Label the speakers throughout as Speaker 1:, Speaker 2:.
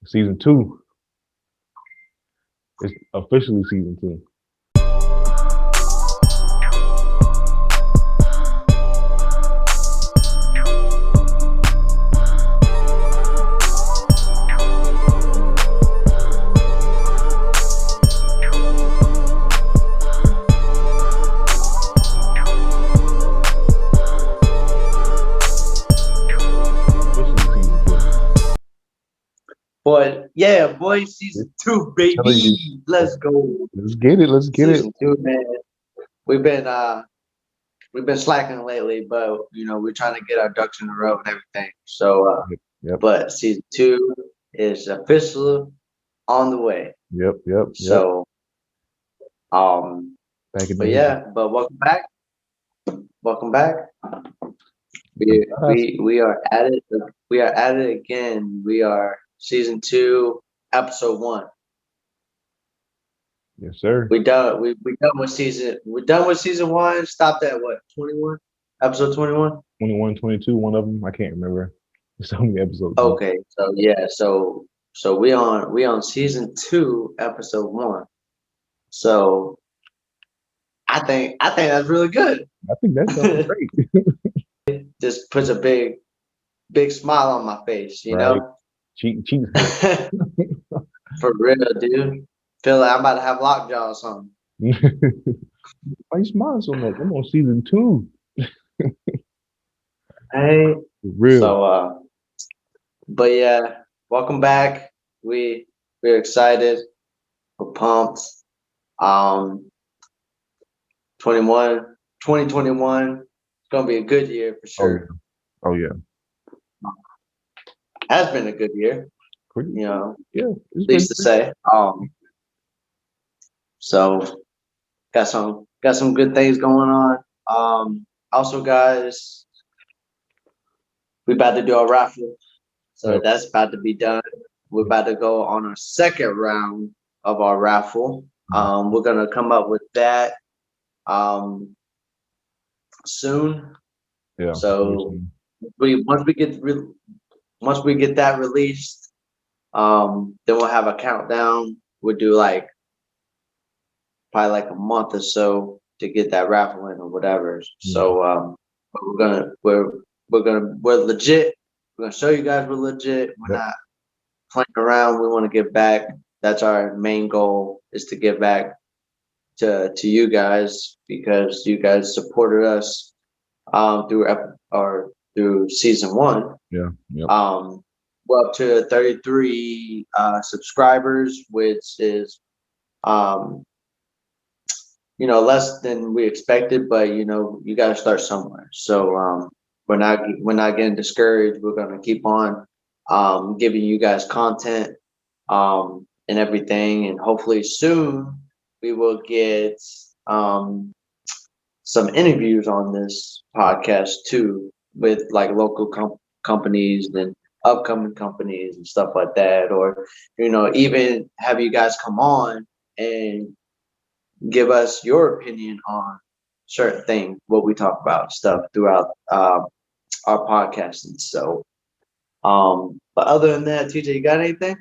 Speaker 1: Season 2 is officially season 2. Officially season 2.
Speaker 2: But yeah, boy, season two,
Speaker 1: Telling you,
Speaker 2: baby. Let's go.
Speaker 1: let's get it. Let's get it.
Speaker 2: Season two, man. We've been we've been slacking lately, but we're trying to get our ducks in a row and everything. So
Speaker 1: Yep. Yep.
Speaker 2: but season two is officially on the way.
Speaker 1: Yep. Yep. Yep.
Speaker 2: So um
Speaker 1: Back in the
Speaker 2: but
Speaker 1: business.
Speaker 2: yeah, but welcome back. Welcome back.
Speaker 1: The
Speaker 2: We
Speaker 1: past.
Speaker 2: we are at it. We are at it again. We are season two, episode one.
Speaker 1: Yes, sir.
Speaker 2: We done with season one. Stopped at what, 21? Episode 21?
Speaker 1: 21, 22, one of them. I can't remember. There's so many episodes now.
Speaker 2: Okay, so yeah, so we on season two, episode one. So I think that's really good.
Speaker 1: I think that sounds great.
Speaker 2: Just puts a big smile on my face,
Speaker 1: Right. Cheat script.
Speaker 2: For real, dude. Feel like I'm about to have lockjaw or something.
Speaker 1: Why you smiling so much? I'm on season 2.
Speaker 2: Hey.
Speaker 1: For real.
Speaker 2: So but yeah, welcome back. We're excited. We're pumped. Um 21, 2021. It's gonna be a good year for
Speaker 1: Oh yeah.
Speaker 2: sure.
Speaker 1: Oh yeah.
Speaker 2: Has been a good year,
Speaker 1: Pretty.
Speaker 2: at
Speaker 1: Yeah. It's been
Speaker 2: least to say. So got some good things going on. Also, guys, we about to do a raffle, so
Speaker 1: Yep.
Speaker 2: that's about to be done. We're about to go on our second round of our raffle. We're gonna come up with that um soon.
Speaker 1: Yeah.
Speaker 2: So we once we get that released, then we'll have a countdown. We'll do like probably like a month or so to get that raffle in or whatever.
Speaker 1: Yeah.
Speaker 2: So but we're legit. We're gonna show you guys we're legit. We're
Speaker 1: Yep.
Speaker 2: not playing around. We want to give back. That's our main goal, is to give back to you guys, because you guys supported us through season one.
Speaker 1: Yeah. Yep.
Speaker 2: We're up to 33 subscribers, which is um, less than we expected, but you got to start somewhere. So we're not getting discouraged. We're gonna keep on giving you guys content and everything, and hopefully soon we will get some interviews on this podcast too, with like local companies and upcoming companies and stuff like that, or even have you guys come on and give us your opinion on certain things, what we talk about, stuff throughout our podcasting. So, but other than that, TJ, you got anything?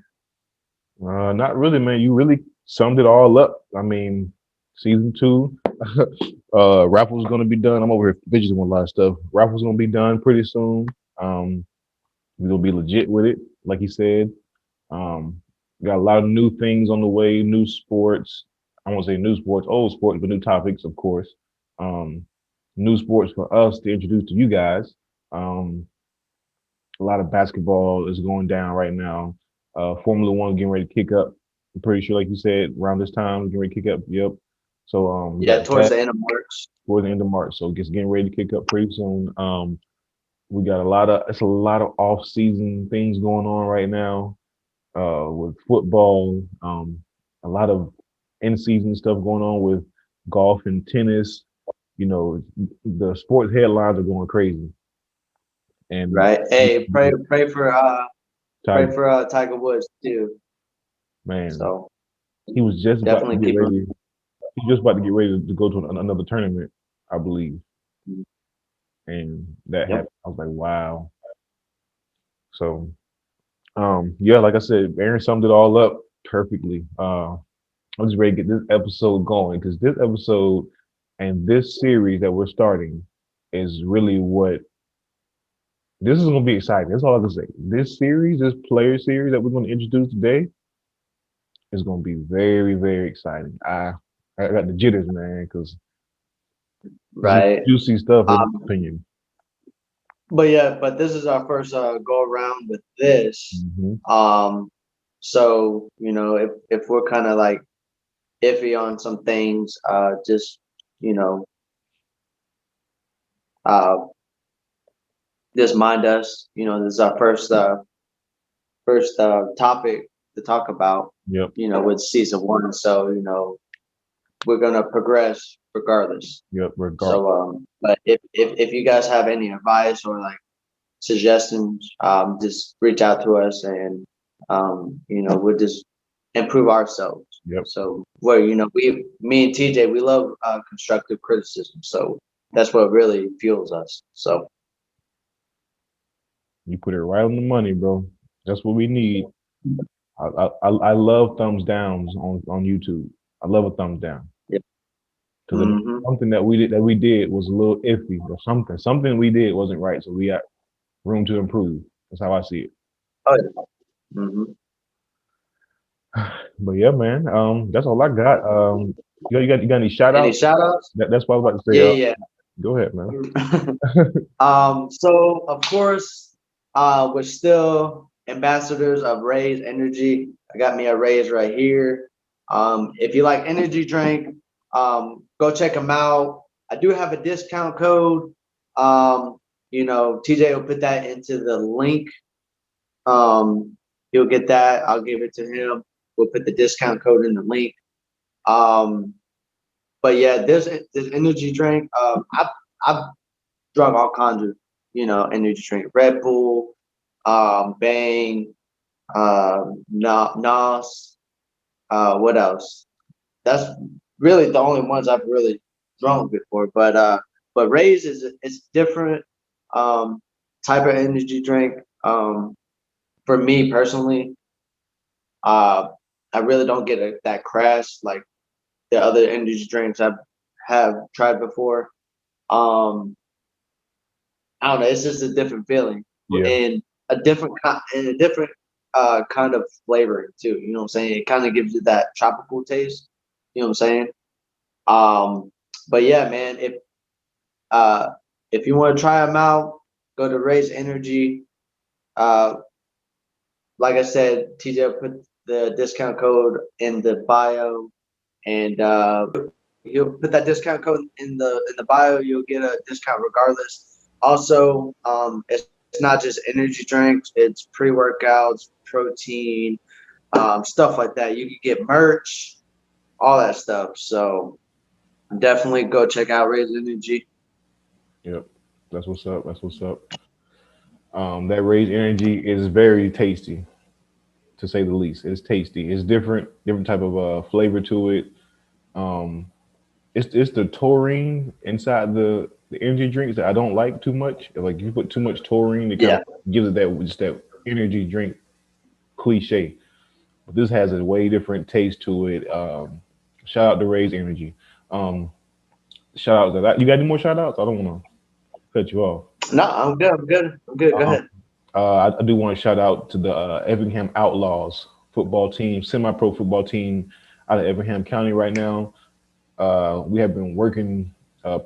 Speaker 1: Not really, man. You really summed it all up. I mean, season 2. Raffle's gonna be done. I'm over here fidgeting with a lot of stuff. Raffle's gonna be done pretty soon. Um, we're gonna be legit with it, like you said. Um, got a lot of new things on the way, new sports. I won't say new sports, old sports, but new topics, of course. Um, New sports for us to introduce to you guys. Um, a lot of basketball is going down right now. Formula One getting ready to kick up. I'm pretty sure, like you said, around this time, getting ready to kick up. Yep. So we
Speaker 2: Yeah,
Speaker 1: got
Speaker 2: towards
Speaker 1: that
Speaker 2: the end of March.
Speaker 1: toward the end of March. So it's getting ready to kick up pretty soon. We got a lot of off season things going on right now. With football, a lot of in season stuff going on with golf and tennis. You know, the sports headlines are going crazy. And
Speaker 2: Right. Hey, pray
Speaker 1: Tiger,
Speaker 2: for Tiger Woods too.
Speaker 1: man,
Speaker 2: So
Speaker 1: he was just about to
Speaker 2: definitely
Speaker 1: get
Speaker 2: keep him.
Speaker 1: ready. He was just about to get ready to go to another tournament, I believe, and that
Speaker 2: Yep.
Speaker 1: happened. I was like, wow. So Yeah, like I said, Aaron summed it all up perfectly. I'm just ready to get this episode going because this episode and this series that we're starting is really what this is going to be exciting. That's all I can say. This series, this player series that we're going to introduce today, is going to be very, very exciting. I got the jitters, man, because this is
Speaker 2: right?
Speaker 1: juicy stuff, in my
Speaker 2: Um,
Speaker 1: opinion.
Speaker 2: but yeah, but this is our first go around with this.
Speaker 1: Hmm.
Speaker 2: Um, so if we're kind of like iffy on some things, just you know, uh, just mind us. This is our first topic to talk about.
Speaker 1: Yep,
Speaker 2: With season one, so we're gonna progress regardless.
Speaker 1: yep. Regard.
Speaker 2: So, but if you guys have any advice or like suggestions, just reach out to us and we'll just improve ourselves.
Speaker 1: Yep.
Speaker 2: So, me and TJ, we love constructive criticism. So that's what really fuels us. So,
Speaker 1: You put it right on the money, bro. That's what we need. I love thumbs downs on YouTube. I love a thumbs down
Speaker 2: yeah.
Speaker 1: because
Speaker 2: Hmm.
Speaker 1: something that we did was a little iffy or something we did wasn't right. So we got room to improve. That's how I see it.
Speaker 2: Oh, yeah. Hmm.
Speaker 1: But yeah, man. That's all I got. You got any shout
Speaker 2: Any
Speaker 1: outs?
Speaker 2: shout outs?
Speaker 1: That's what I was about to say.
Speaker 2: Yeah, yeah.
Speaker 1: Go ahead, man.
Speaker 2: So of course, we're still ambassadors of Raise Energy. I got me a Raise right here. If you like energy drink, go check them out. I do have a discount code. TJ will put that into the link. He'll get that. I'll give it to him. We'll put the discount code in the link. Um, but yeah, this energy drink. I've drunk all kinds of energy drink. Red Bull, Bang, Nos. What else? That's really the only ones I've really drunk before. But Rays is it's different um, type of energy drink. For me personally, uh, I really don't get that crash like the other energy drinks I've have tried before. Um, I don't know. It's just a different feeling
Speaker 1: Yeah.
Speaker 2: and a different kind of flavoring too. You know what I'm saying? It kind of gives you that tropical taste. You know what I'm saying? Um, but yeah, man. Uh, if you want to try them out, go to Raise Energy. Uh, like I said, TJ put the discount code in the bio, and he'll put that discount code in the bio. You'll get a discount regardless. Also, it's not just energy drinks; it's pre-workouts, protein, stuff like that. You can get merch, all that stuff. So definitely go check out Raise Energy.
Speaker 1: Yep. That's what's up. That's what's up. That raised energy is very tasty, to say the least. It's tasty. It's different type of flavor to it. Um, it's the taurine inside the energy drinks that I don't like too much. Like if you put too much taurine, it kind
Speaker 2: Yeah,
Speaker 1: of gives it that just that energy drink cliche. But this has a way different taste to it. Shout out to Raise Energy. Um, shout out to that. You got any more shout outs? I don't want to cut you off.
Speaker 2: no, I'm good. I'm good. I'm good. Go
Speaker 1: Um,
Speaker 2: ahead.
Speaker 1: I do want to shout out to the Effingham Outlaws football team, semi-pro football team out of Effingham County right now. We have been working,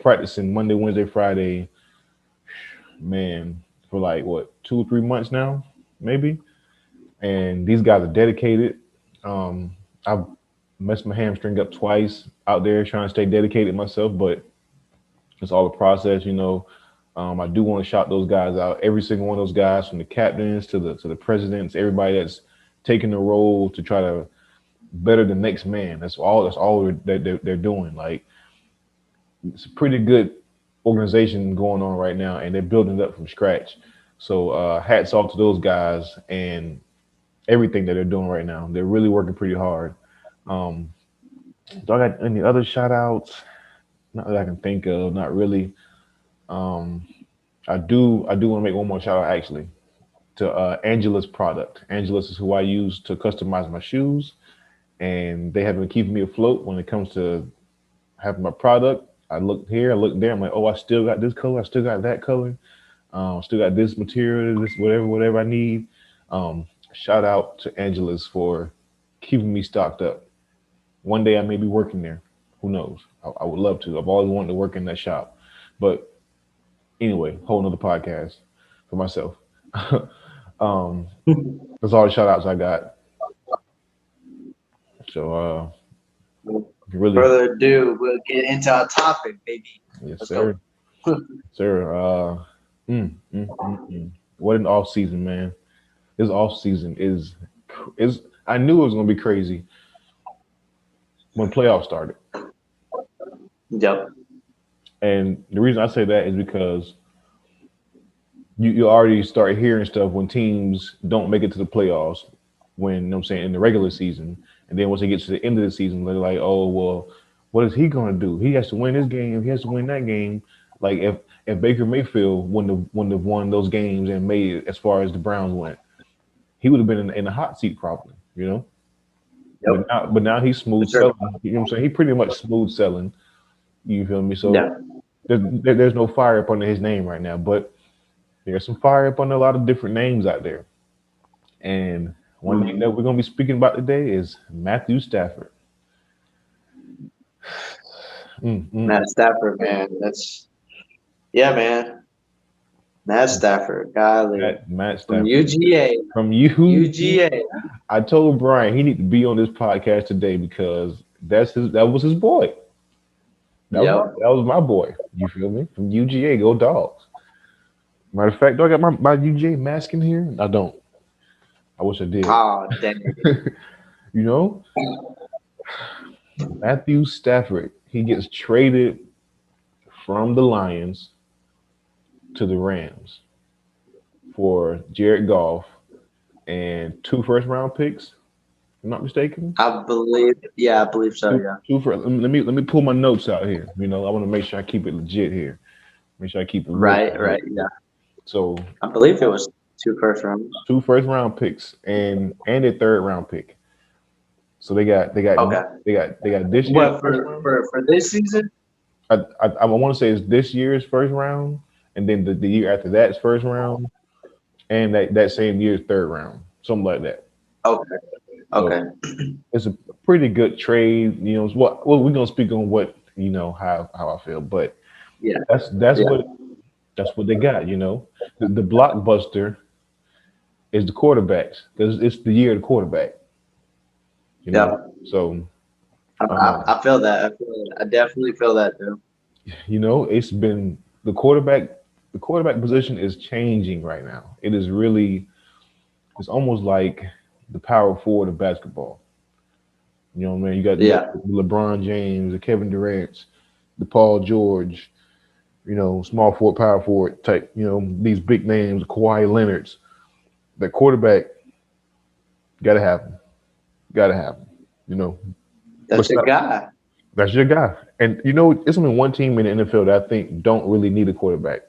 Speaker 1: practicing Monday, Wednesday, Friday, man, for like what 2 or 3 months now, maybe. And these guys are dedicated. I've messed my hamstring up twice out there trying to stay dedicated myself, but it's all a process. I do want to shout those guys out. Every single one of those guys, from the captains to the presidents, everybody that's taking the role to try to better the next man. That's all. That's all they're doing. Like it's a pretty good organization going on right now, and they're building it up from scratch. So hats off to those guys and everything that they're doing right now. They're really working pretty hard. Um, do I got any other shout outs? Not that I can think of. Not really. Um, I do want to make one more shout out actually. to Angela's product. Angela's is who I use to customize my shoes, and they have been keeping me afloat when it comes to having my product. I look here, I look there. I'm like, oh, I still got this color. I still got that color. Still got this material, this whatever I need. Shout out to Angela's for keeping me stocked up. One day I may be working there. Who knows? I would love to. I've always wanted to work in that shop. But anyway, whole nother podcast for myself. um, that's all the shout outs I got. So really,
Speaker 2: Further ado, we'll get into our topic, baby.
Speaker 1: yes,
Speaker 2: Let's go.
Speaker 1: sir. Sir, what an off season, man. This off season is I knew it was gonna be crazy when playoffs started.
Speaker 2: Yep.
Speaker 1: And the reason I say that is because you already start hearing stuff when teams don't make it to the playoffs when, you know what I'm saying, in the regular season. And then once they get to the end of the season, they're like, oh well, what is he gonna do? He has to win this game, he has to win that game. Like if Baker Mayfield wouldn't have won those games and made it as far as the Browns went, he would have been in the hot seat probably, you know.
Speaker 2: Yep.
Speaker 1: But now he's
Speaker 2: For
Speaker 1: smooth
Speaker 2: sure.
Speaker 1: selling. You know what I'm saying? He pretty much smooth selling. You feel me? So
Speaker 2: Yeah.
Speaker 1: there's no fire up under his name right now, but there's some fire up under a lot of different names out there. And one name that we're gonna be speaking about today is Matthew Stafford.
Speaker 2: Matt Stafford, man. That's man. Matt Stafford, golly,
Speaker 1: Matt
Speaker 2: from
Speaker 1: Stafford
Speaker 2: UGA.
Speaker 1: from you.
Speaker 2: UGA.
Speaker 1: I told Brian he need to be on this podcast today because that was his boy.
Speaker 2: Yep.
Speaker 1: That was my boy. You feel me? From UGA, go dogs. Matter of fact, do I got my UGA mask in here? I don't. I wish I did.
Speaker 2: Oh, dang.
Speaker 1: You know, Matthew Stafford, he gets traded from the Lions to the Rams for Jared Goff and two first round picks. If I'm not mistaken.
Speaker 2: I believe so. Yeah.
Speaker 1: Two first. Let me pull my notes out here. You know, I want to make sure I keep it legit here. Make sure I keep it real.
Speaker 2: Right. Yeah.
Speaker 1: So
Speaker 2: I believe it was 2 first rounds.
Speaker 1: two first round picks and a third round pick. So
Speaker 2: Okay.
Speaker 1: they got this year.
Speaker 2: What for this season?
Speaker 1: I want to say it's this year's first round, and then the year after that's first round, and that same year's third round, something like that.
Speaker 2: Okay. Okay.
Speaker 1: So it's a pretty good trade. You know, it's what well we're gonna speak on what you know how I feel, but
Speaker 2: Yeah.
Speaker 1: that's
Speaker 2: Yeah.
Speaker 1: what they got. You know, the blockbuster is the quarterbacks because it's the year of the quarterback. You
Speaker 2: Yeah.
Speaker 1: know, so
Speaker 2: I feel that. I definitely feel that too.
Speaker 1: you know it's been the quarterback position is changing right now. It is really it's almost like the power forward of basketball. You know what I mean? You got
Speaker 2: Yeah.
Speaker 1: LeBron James, the Kevin Durant's, the Paul George, you know, small forward, power forward type, you know, these big names, Kawhi Leonard's. The quarterback gotta have him. Gotta have him. You know.
Speaker 2: That's your guy.
Speaker 1: That's your guy. And you know, it's only one team in the NFL that I think don't really need a quarterback.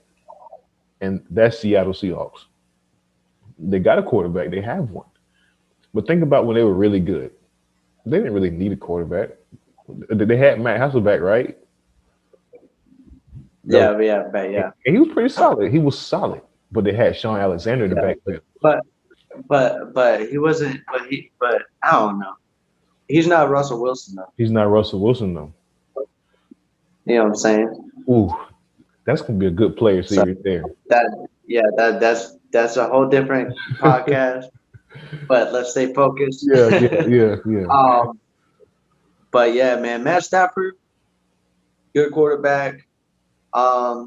Speaker 1: And that's Seattle Seahawks. They got a quarterback, they have one. But think about when they were really good. They didn't really need a quarterback. They had Matt Hasselbeck, right?
Speaker 2: Yeah. Yeah.
Speaker 1: And he was pretty solid. He was solid. But they had Sean Alexander in the back then.
Speaker 2: But he wasn't. But I don't know. He's not Russell Wilson though.
Speaker 1: He's not Russell Wilson though.
Speaker 2: You know what I'm saying?
Speaker 1: Ooh, that's gonna be a good player
Speaker 2: So
Speaker 1: series there.
Speaker 2: that's a whole different podcast. But let's stay focused.
Speaker 1: Yeah.
Speaker 2: But yeah, man, Matt Stafford, good quarterback. I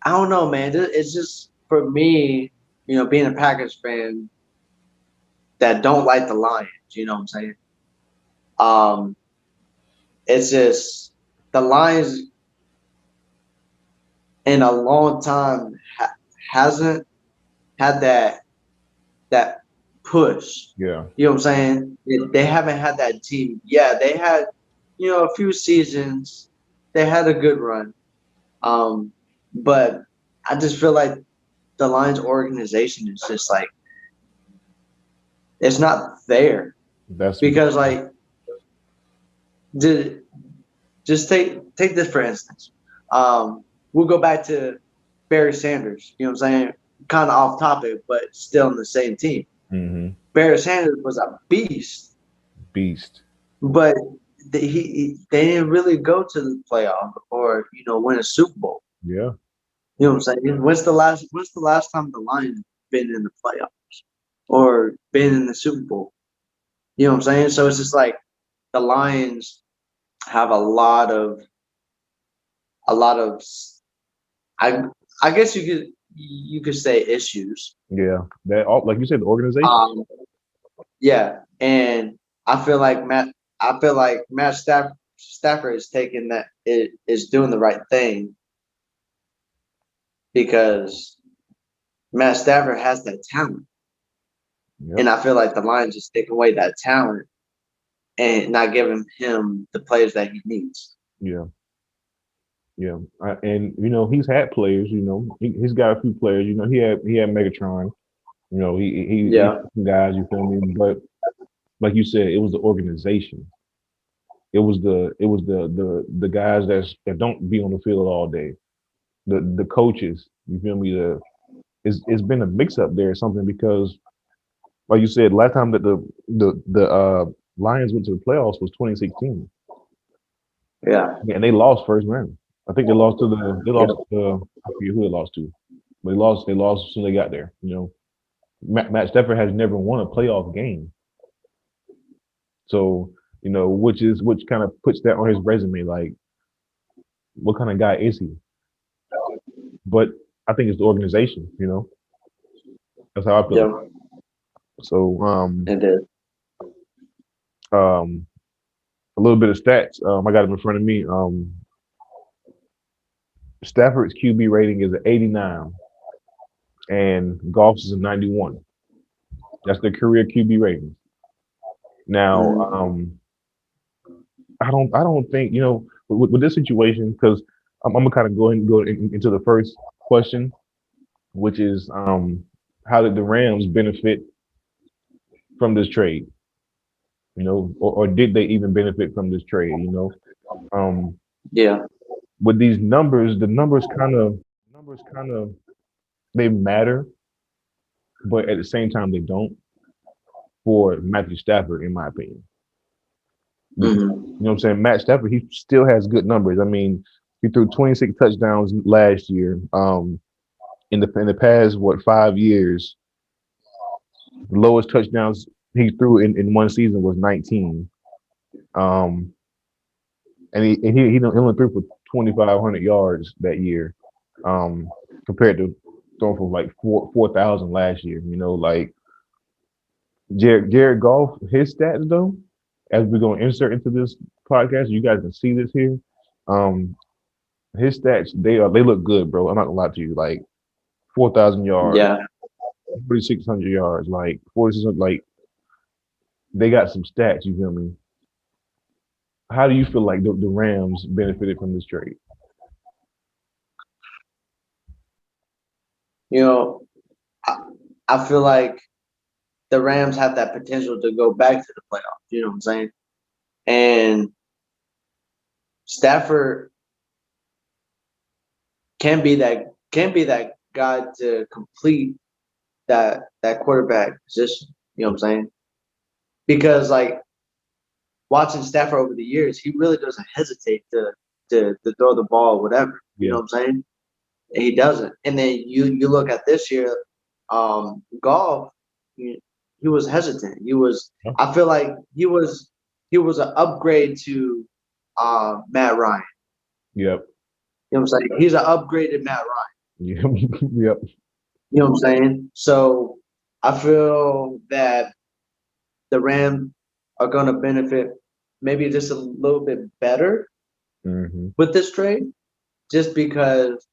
Speaker 2: don't know, man. It's just for me, being a Packers fan that don't like the Lions. You know what I'm saying? It's just the Lions in a long time hasn't had that push.
Speaker 1: Yeah.
Speaker 2: You know what I'm saying? They haven't had that team. Yeah, they had, a few seasons. They had a good run. But I just feel like the Lions organization is just like it's not there
Speaker 1: That's
Speaker 2: because like did just take this for instance. We'll go back to Barry Sanders. You know what I'm saying? Kind of off topic, but still in the same team.
Speaker 1: mm-hmm.
Speaker 2: Barry Sanders was a beast,
Speaker 1: Beast.
Speaker 2: but they didn't really go to the playoff or win a Super Bowl.
Speaker 1: Yeah.
Speaker 2: You know what I'm saying? When's the last time the Lions been in the playoffs or been in the Super Bowl? You know what I'm saying? So it's just like the Lions have a lot of I I guess you could say issues.
Speaker 1: Yeah. That all like you said, the organization.
Speaker 2: Um, yeah, and I feel like Matt Stafford is taking that is doing the right thing because Matt Stafford has that talent,
Speaker 1: Yep.
Speaker 2: and I feel like the Lions just take away that talent and not giving him the players that he needs.
Speaker 1: Yeah. Yeah. And he's had players. He's got a few players. He had Megatron. He
Speaker 2: Yeah,
Speaker 1: had some guys. You feel me? But like you said, it was the organization. It was the guys that don't be on the field all day. The coaches. You feel me? It's been a mix up there or something because like you said, last time that the Lions went to the playoffs was 2016,
Speaker 2: yeah,
Speaker 1: and they lost first round. I think they
Speaker 2: yeah,
Speaker 1: lost I forget who they lost to, but they lost as soon as they got there. Matt Stafford has never won a playoff game, so which kind of puts that on his resume. Like, what kind of guy is he? But I think it's the organization. That's how I feel.
Speaker 2: yeah.
Speaker 1: So
Speaker 2: It is.
Speaker 1: um, a little bit of stats. I got them in front of me. Stafford's QB rating is an 89, and Goff's is a 91. That's their career QB rating. Now,
Speaker 2: Mm,
Speaker 1: I don't think with this situation because I'm gonna kind of into the first question, which is how did the Rams benefit from this trade? Or did they even benefit from this trade? Um,
Speaker 2: yeah,
Speaker 1: with these numbers, the numbers kind of they matter, but at the same time they don't for Matthew Stafford, in my opinion. Because
Speaker 2: hmm,
Speaker 1: what I'm saying, Matt Stafford, he still has good numbers. I mean, he threw 26 touchdowns last year. In the past 5 years, the lowest touchdowns he threw in one season was 19. Um, and he only threw for 2,500 yards that year, compared to throwing for like 4,000 last year. Like Jared Goff, his stats though, as we're gonna insert into this podcast, you guys can see this here. Um, his stats they look good, bro. I'm not gonna lie to you. Like 4,000 yards,
Speaker 2: yeah.
Speaker 1: 4,600 yards, like 4,600. Like they got some stats. You feel me? How do you feel like the Rams benefited from this trade?
Speaker 2: You know, I, I feel like the Rams have that potential to go back to the playoffs. You know what I'm saying? And Stafford can be that guy to complete that quarterback position. You know what I'm saying? Because like watching Stafford over the years, he really doesn't hesitate to throw the ball, or whatever. You know
Speaker 1: Yeah,
Speaker 2: what I'm saying? And he doesn't. And then you look at this year, golf. He was hesitant. He was.
Speaker 1: yeah,
Speaker 2: I feel like he was an upgrade to Matt Ryan.
Speaker 1: yep,
Speaker 2: You know what I'm saying? He's an upgraded Matt Ryan.
Speaker 1: yep, yep.
Speaker 2: You know what I'm saying? So I feel that the Rams are going to benefit maybe just a little bit better
Speaker 1: Hmm.
Speaker 2: with this trade, just because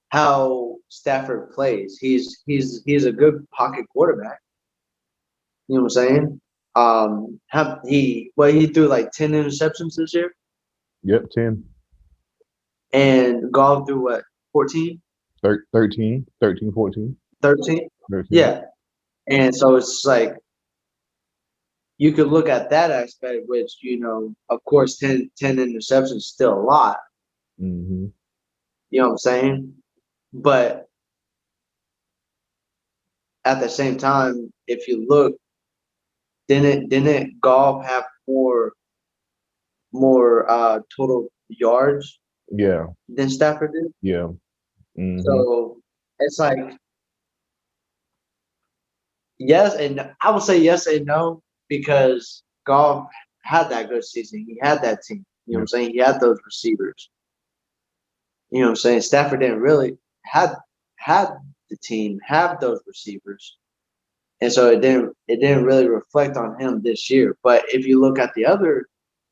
Speaker 2: how Stafford plays. He's a good pocket quarterback. You know what I'm saying? He threw like 10 interceptions this year,
Speaker 1: Yep, 10.
Speaker 2: and Golf threw what 14.
Speaker 1: 13, 14,
Speaker 2: 13.
Speaker 1: 13.
Speaker 2: Yeah, and so it's like you could look at that aspect, which of course, 10 interceptions is still a lot.
Speaker 1: Mm-hmm.
Speaker 2: You know what I'm saying? But at the same time, if you look, didn't Golf have more total yards
Speaker 1: Yeah,
Speaker 2: than Stafford did?
Speaker 1: yeah. Mm-hmm.
Speaker 2: So it's like yes, and I would say yes and no because Golf had that good season. He had that team. You know what
Speaker 1: Yeah.
Speaker 2: I'm saying? He had those receivers. You know what I'm saying? Stafford didn't really had the team, have those receivers. And so it didn't really reflect on him this year. But if you look at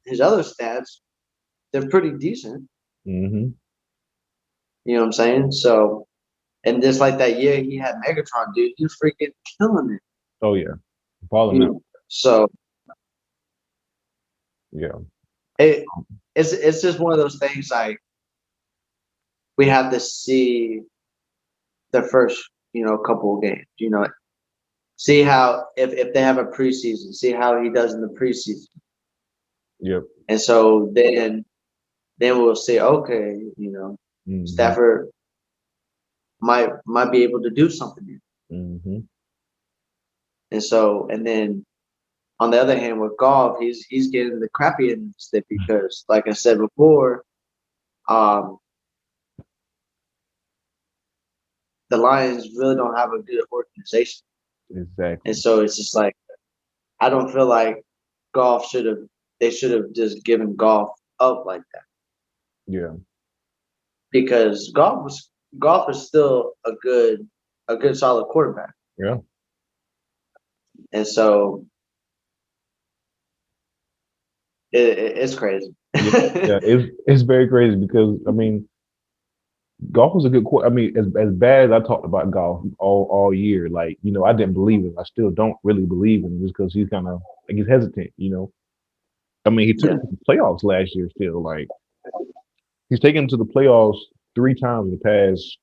Speaker 2: his other stats, they're pretty decent.
Speaker 1: Mm-hmm.
Speaker 2: You know what I'm saying? So and just like that year he had Megatron, dude, he's freaking killing it.
Speaker 1: Oh yeah. Balling
Speaker 2: You
Speaker 1: out.
Speaker 2: know? So
Speaker 1: Yeah.
Speaker 2: it it's just one of those things like we have to see the first, couple of games, see how if they have a preseason, see how he does in the preseason.
Speaker 1: Yep.
Speaker 2: And so then we'll say, okay,
Speaker 1: Mm-hmm.
Speaker 2: Stafford might be able to do something here.
Speaker 1: Mm-hmm.
Speaker 2: And then on the other hand, with Golf, he's getting the crappy end of the stick because, like I said before, um, the Lions really don't have a good organization, and
Speaker 1: Exactly.
Speaker 2: so it's just like I don't feel like Golf should have. They should have just given Golf up like that
Speaker 1: Yeah.
Speaker 2: because Golf is still a good solid quarterback,
Speaker 1: Yeah.
Speaker 2: and so it's crazy.
Speaker 1: Yeah. Yeah. It's very crazy because I mean, golf was a good. I mean, as bad as I talked about golf all year, like I didn't believe him. I still don't really believe him just because he's kind of like he's hesitant. I mean, he took
Speaker 2: Yeah,
Speaker 1: him to the playoffs last year. Still, like he's taken him to the playoffs 3 times in the past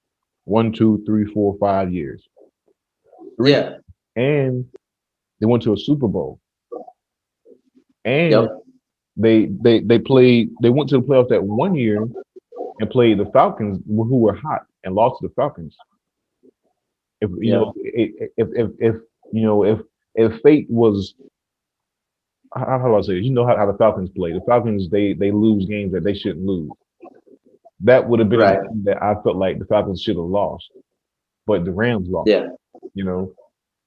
Speaker 1: 1, 2, 3, 4, 5 years. Three,
Speaker 2: yeah,
Speaker 1: and they went to a Super Bowl, and
Speaker 2: yep,
Speaker 1: they played. They went to the playoffs that one year and played the Falcons, who were hot, and lost to the Falcons. If you
Speaker 2: yep.
Speaker 1: know, if you know, if fate was how do I say this? You know how the Falcons play. The Falcons they lose games that they shouldn't lose. That would have been a
Speaker 2: Right.
Speaker 1: game that I felt like the Falcons should have lost, but the Rams lost.
Speaker 2: Yeah,
Speaker 1: You know,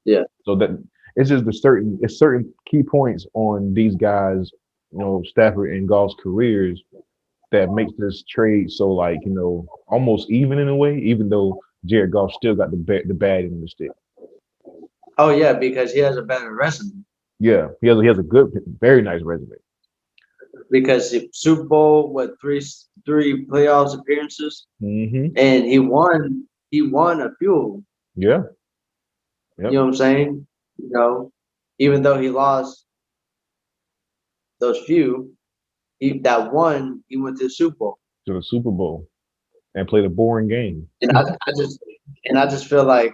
Speaker 2: yeah.
Speaker 1: so that it's just certain key points on these guys, Stafford and Goff's careers that makes this trade so like almost even in a way, even though Jared Goff still got the bad end of the stick.
Speaker 2: Oh yeah, because he has a better resume.
Speaker 1: Yeah, he has a good, very nice resume.
Speaker 2: Because Super Bowl, what three playoffs appearances,
Speaker 1: Hmm.
Speaker 2: and he won a few of them.
Speaker 1: Yeah.
Speaker 2: You
Speaker 1: Yep.
Speaker 2: know what I'm saying? Even though he lost those few, that one he went to the Super Bowl,
Speaker 1: To the Super Bowl and played a boring game.
Speaker 2: and I just feel like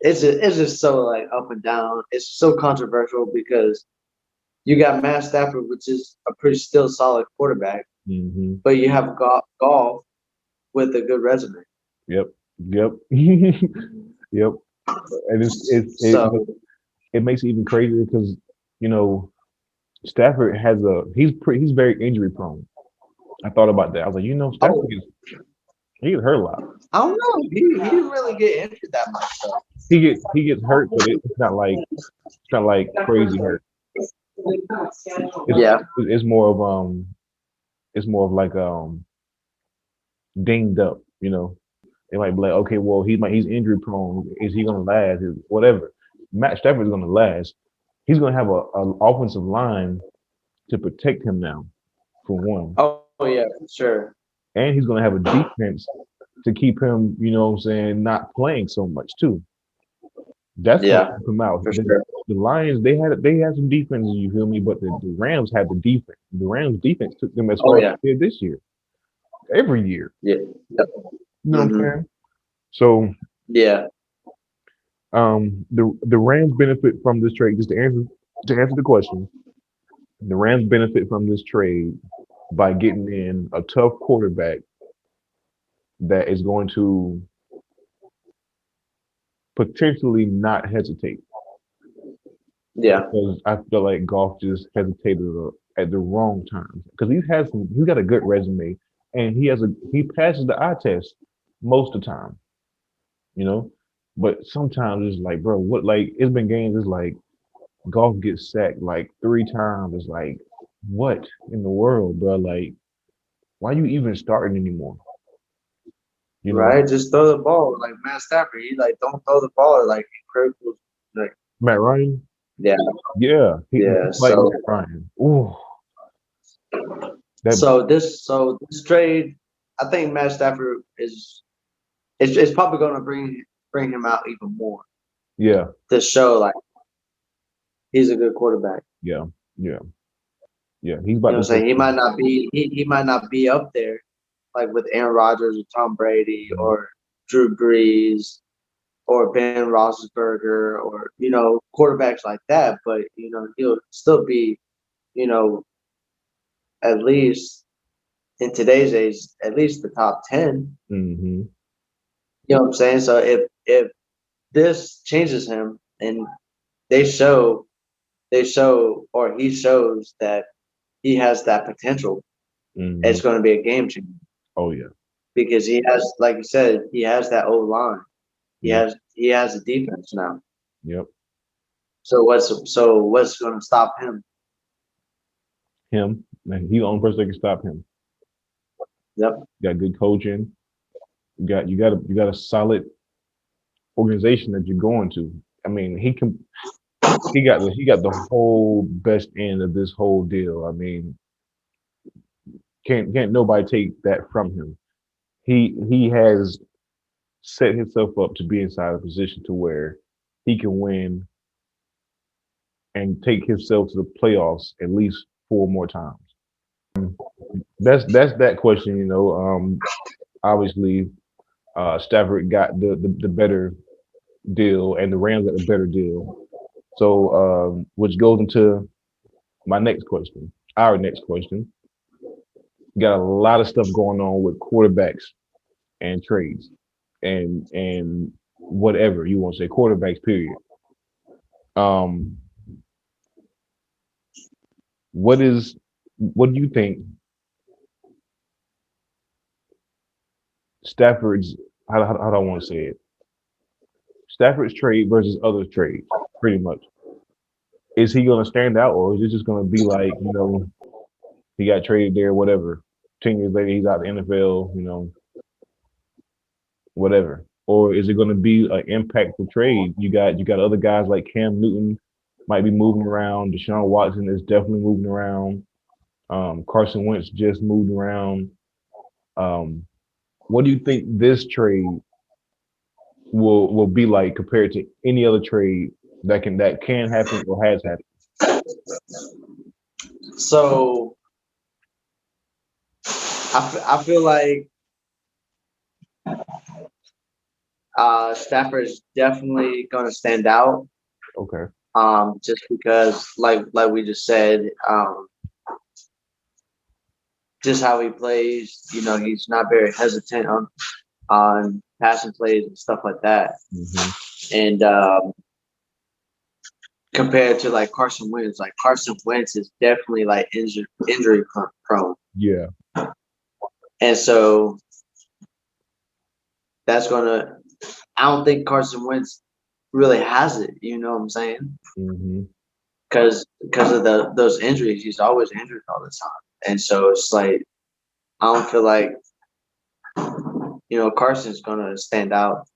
Speaker 2: it's just so like up and down. It's so controversial because you got Matt Stafford, which is a pretty still solid quarterback,
Speaker 1: Hmm.
Speaker 2: but you have Golf with a good resume.
Speaker 1: Yep. Yep. Yep. And
Speaker 2: So,
Speaker 1: it makes it even crazier because you know Stafford he's very injury prone. I thought about that. I was like, Stafford
Speaker 2: oh,
Speaker 1: he gets hurt a lot.
Speaker 2: I don't know. He didn't really get injured that much though.
Speaker 1: He gets hurt, but it's not like crazy hurt. It's
Speaker 2: Yeah.
Speaker 1: it's more of like dinged up. They might be like, okay, well he's injury prone. Is he gonna last? Whatever. Matt Stafford's gonna last. He's gonna have an offensive line to protect him now, for one,
Speaker 2: Oh yeah, for sure.
Speaker 1: and he's gonna have a defense to keep him, what I'm saying, not playing so much too. That's gonna
Speaker 2: Yeah,
Speaker 1: help him out.
Speaker 2: for
Speaker 1: The,
Speaker 2: sure.
Speaker 1: the Lions, they had some defense, you feel me, but the Rams had the defense. The Rams defense took them as
Speaker 2: Oh
Speaker 1: far as
Speaker 2: yeah.
Speaker 1: they did this year, every year.
Speaker 2: Yeah. Yep.
Speaker 1: You know what I'm
Speaker 2: Mm-hmm.
Speaker 1: saying? So
Speaker 2: Yeah.
Speaker 1: the Rams benefit from this trade. Just to answer the question, the Rams benefit from this trade by getting in a tough quarterback that is going to potentially not hesitate
Speaker 2: Yeah.
Speaker 1: because I feel like Golf just hesitated at the wrong times because he's got a good resume and he passes the eye test most of the time, you know. But sometimes it's like, bro, what? Like it's been games. It's like Golf gets sacked like 3 times. It's like, what in the world, bro? Like, why you even starting anymore? You know,
Speaker 2: Right. Just throw the ball. Like Matt Stafford, he like don't throw the ball like in critical. Like
Speaker 1: Matt Ryan.
Speaker 2: yeah.
Speaker 1: Yeah,
Speaker 2: Yeah.
Speaker 1: like
Speaker 2: So
Speaker 1: Matt Ryan. Ooh, that.
Speaker 2: so this trade, I think Matt Stafford is it's probably going to bring him out even more
Speaker 1: Yeah,
Speaker 2: to show like he's a good quarterback.
Speaker 1: yeah, yeah, yeah. He's
Speaker 2: You
Speaker 1: about
Speaker 2: know
Speaker 1: to
Speaker 2: what I'm saying?
Speaker 1: take.
Speaker 2: He might not be up there like with Aaron Rodgers or Tom Brady
Speaker 1: Mhm,
Speaker 2: or Drew Brees or Ben Roethlisberger or quarterbacks like that, but he'll still be you know at least in today's age at least the top 10.
Speaker 1: mhm,
Speaker 2: You know what I'm saying? So if this changes him and they show or he shows that he has that potential,
Speaker 1: mhm.
Speaker 2: it's going to be a game changer
Speaker 1: Oh yeah,
Speaker 2: because he has, like you said, he has that O line.
Speaker 1: yep,
Speaker 2: He has a defense now.
Speaker 1: yep.
Speaker 2: So what's going to stop him?
Speaker 1: Him, man, he the only person that can stop him.
Speaker 2: Yep.
Speaker 1: You got good coaching. You got a solid organization that you're going to. I mean, he got the whole best end of this whole deal. I mean, can't nobody take that from him. He has set himself up to be inside a position to where he can win and take himself to the playoffs at least 4 more times. That's that question. Obviously, Stafford got the better deal, and the Rams got the better deal. So, which goes into my next question. Our next question. Got a lot of stuff going on with quarterbacks and trades, and whatever you want to say, quarterbacks. Period. Um, what do you think Stafford's how do I want to say it? Stafford's trade versus other trades, pretty much. Is he going to stand out, or is it just going to be like he got traded there, whatever? 10 years later, he's out of the NFL, whatever. Or is it going to be an impactful trade? You got other guys like Cam Newton might be moving around. Deshaun Watson is definitely moving around. Carson Wentz just moved around. Um, what do you think this trade will be like compared to any other trade that can happen or has happened?
Speaker 2: So I feel like Stafford is definitely going to stand out.
Speaker 1: Okay.
Speaker 2: Just because, like we just said, just how he plays. He's not very hesitant on passing plays and stuff like that.
Speaker 1: Hmm.
Speaker 2: And compared to like Carson Wentz is definitely like injury prone,
Speaker 1: Yeah.
Speaker 2: and so that's gonna. I don't think Carson Wentz really has it. You know what I'm saying?
Speaker 1: Hmm.
Speaker 2: Because of those injuries, he's always injured all the time, and so it's like I don't feel like Carson's gonna stand out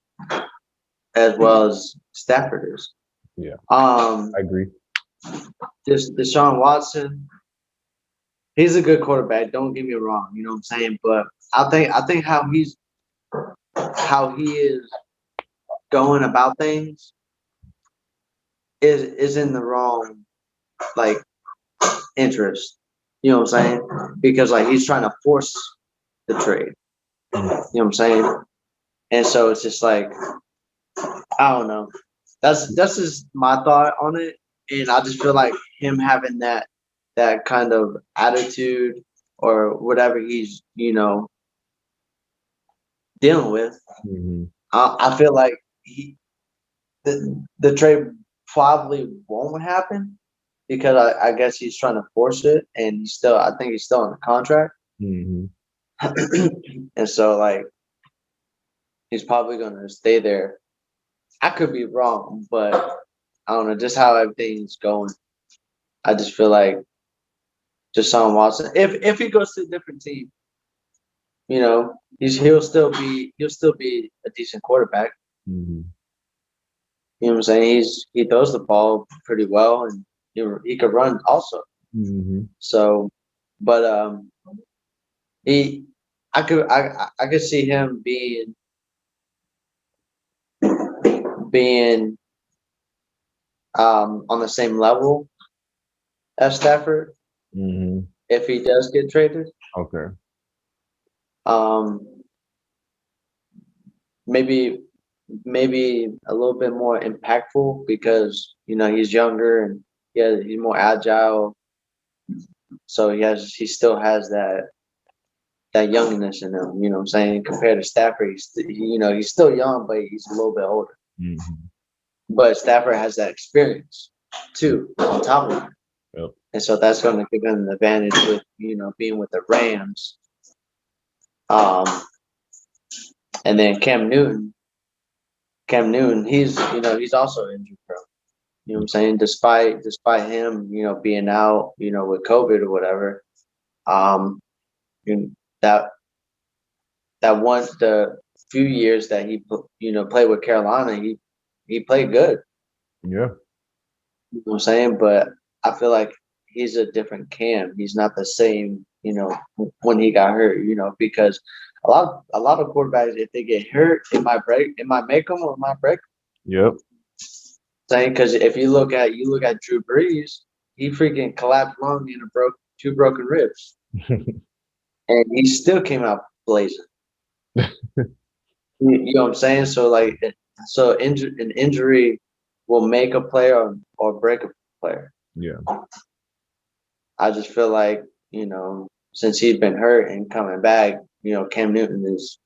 Speaker 2: as well as Stafford is.
Speaker 1: Yeah.
Speaker 2: Um,
Speaker 1: I agree.
Speaker 2: just Deshaun Watson, he's a good quarterback. Don't get me wrong. You know what I'm saying? But I think how he is going about things is in the wrong like interest. You know what I'm saying? Because like he's trying to force the trade.
Speaker 1: Mm.
Speaker 2: You know what I'm saying? And so it's just like I don't know. That's just my thought on it, and I just feel like him having that kind of attitude or whatever he's dealing with.
Speaker 1: Mm-hmm.
Speaker 2: I feel like the trade probably won't happen because I guess he's trying to force it, and I think he's still on the contract,
Speaker 1: Mm-hmm.
Speaker 2: and so like he's probably gonna stay there. I could be wrong, but I don't know just how everything's going. I just feel like Deshaun Watson, if he goes to a different team, he'll still be a decent quarterback.
Speaker 1: Mm-hmm.
Speaker 2: You know what I'm saying? He throws the ball pretty well, and he could run also.
Speaker 1: Mm-hmm.
Speaker 2: So, but he, I could see him being on the same level as Stafford
Speaker 1: Mm-hmm.
Speaker 2: if he does get traded.
Speaker 1: Okay.
Speaker 2: Um, maybe maybe a little bit more impactful because he's younger and he's more agile, so he still has that youngness in him. You know what I'm saying? Compared to Stafford, he's still young, but he's a little bit older.
Speaker 1: Mm-hmm.
Speaker 2: But Stafford has that experience too on top of it.
Speaker 1: Yep.
Speaker 2: And so that's going to give him an advantage with being with the Rams. Um, and then Cam Newton, he's also injury prone. You know what I'm saying? Despite him, being out, with COVID or whatever, um, you that the few years that he played with Carolina, he played good.
Speaker 1: Yeah.
Speaker 2: You know what I'm saying? But I feel like he's a different Cam. He's not the same, when he got hurt, because a lot of quarterbacks, if they get hurt, it might make them or it might break them.
Speaker 1: Yep.
Speaker 2: Saying because if you look at Drew Brees, he freaking collapsed lung and broke two broken ribs, and he still came out blazing. You know what I'm saying? So like, an injury will make a player or break a player.
Speaker 1: Yeah.
Speaker 2: I just feel like, since he's been hurt and coming back, Cam Newton is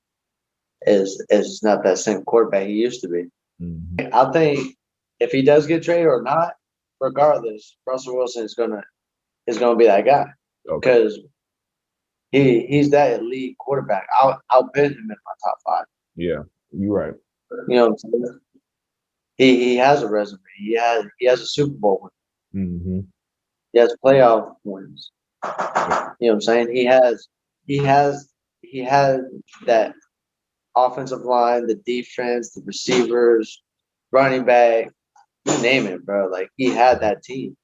Speaker 2: not that same quarterback he used to be.
Speaker 1: Mm-hmm.
Speaker 2: I think if he does get traded or not, regardless, Russell Wilson is gonna be that guy
Speaker 1: Okay.
Speaker 2: because he's that elite quarterback. I'll put him in my top five.
Speaker 1: Yeah. You're right.
Speaker 2: You know what I'm saying? He has a resume. He has a Super Bowl win.
Speaker 1: Mm-hmm.
Speaker 2: He has playoff wins.
Speaker 1: Yep.
Speaker 2: You know what I'm saying? He has that offensive line, the defense, the receivers, running back, you name it, bro. Like he had that team.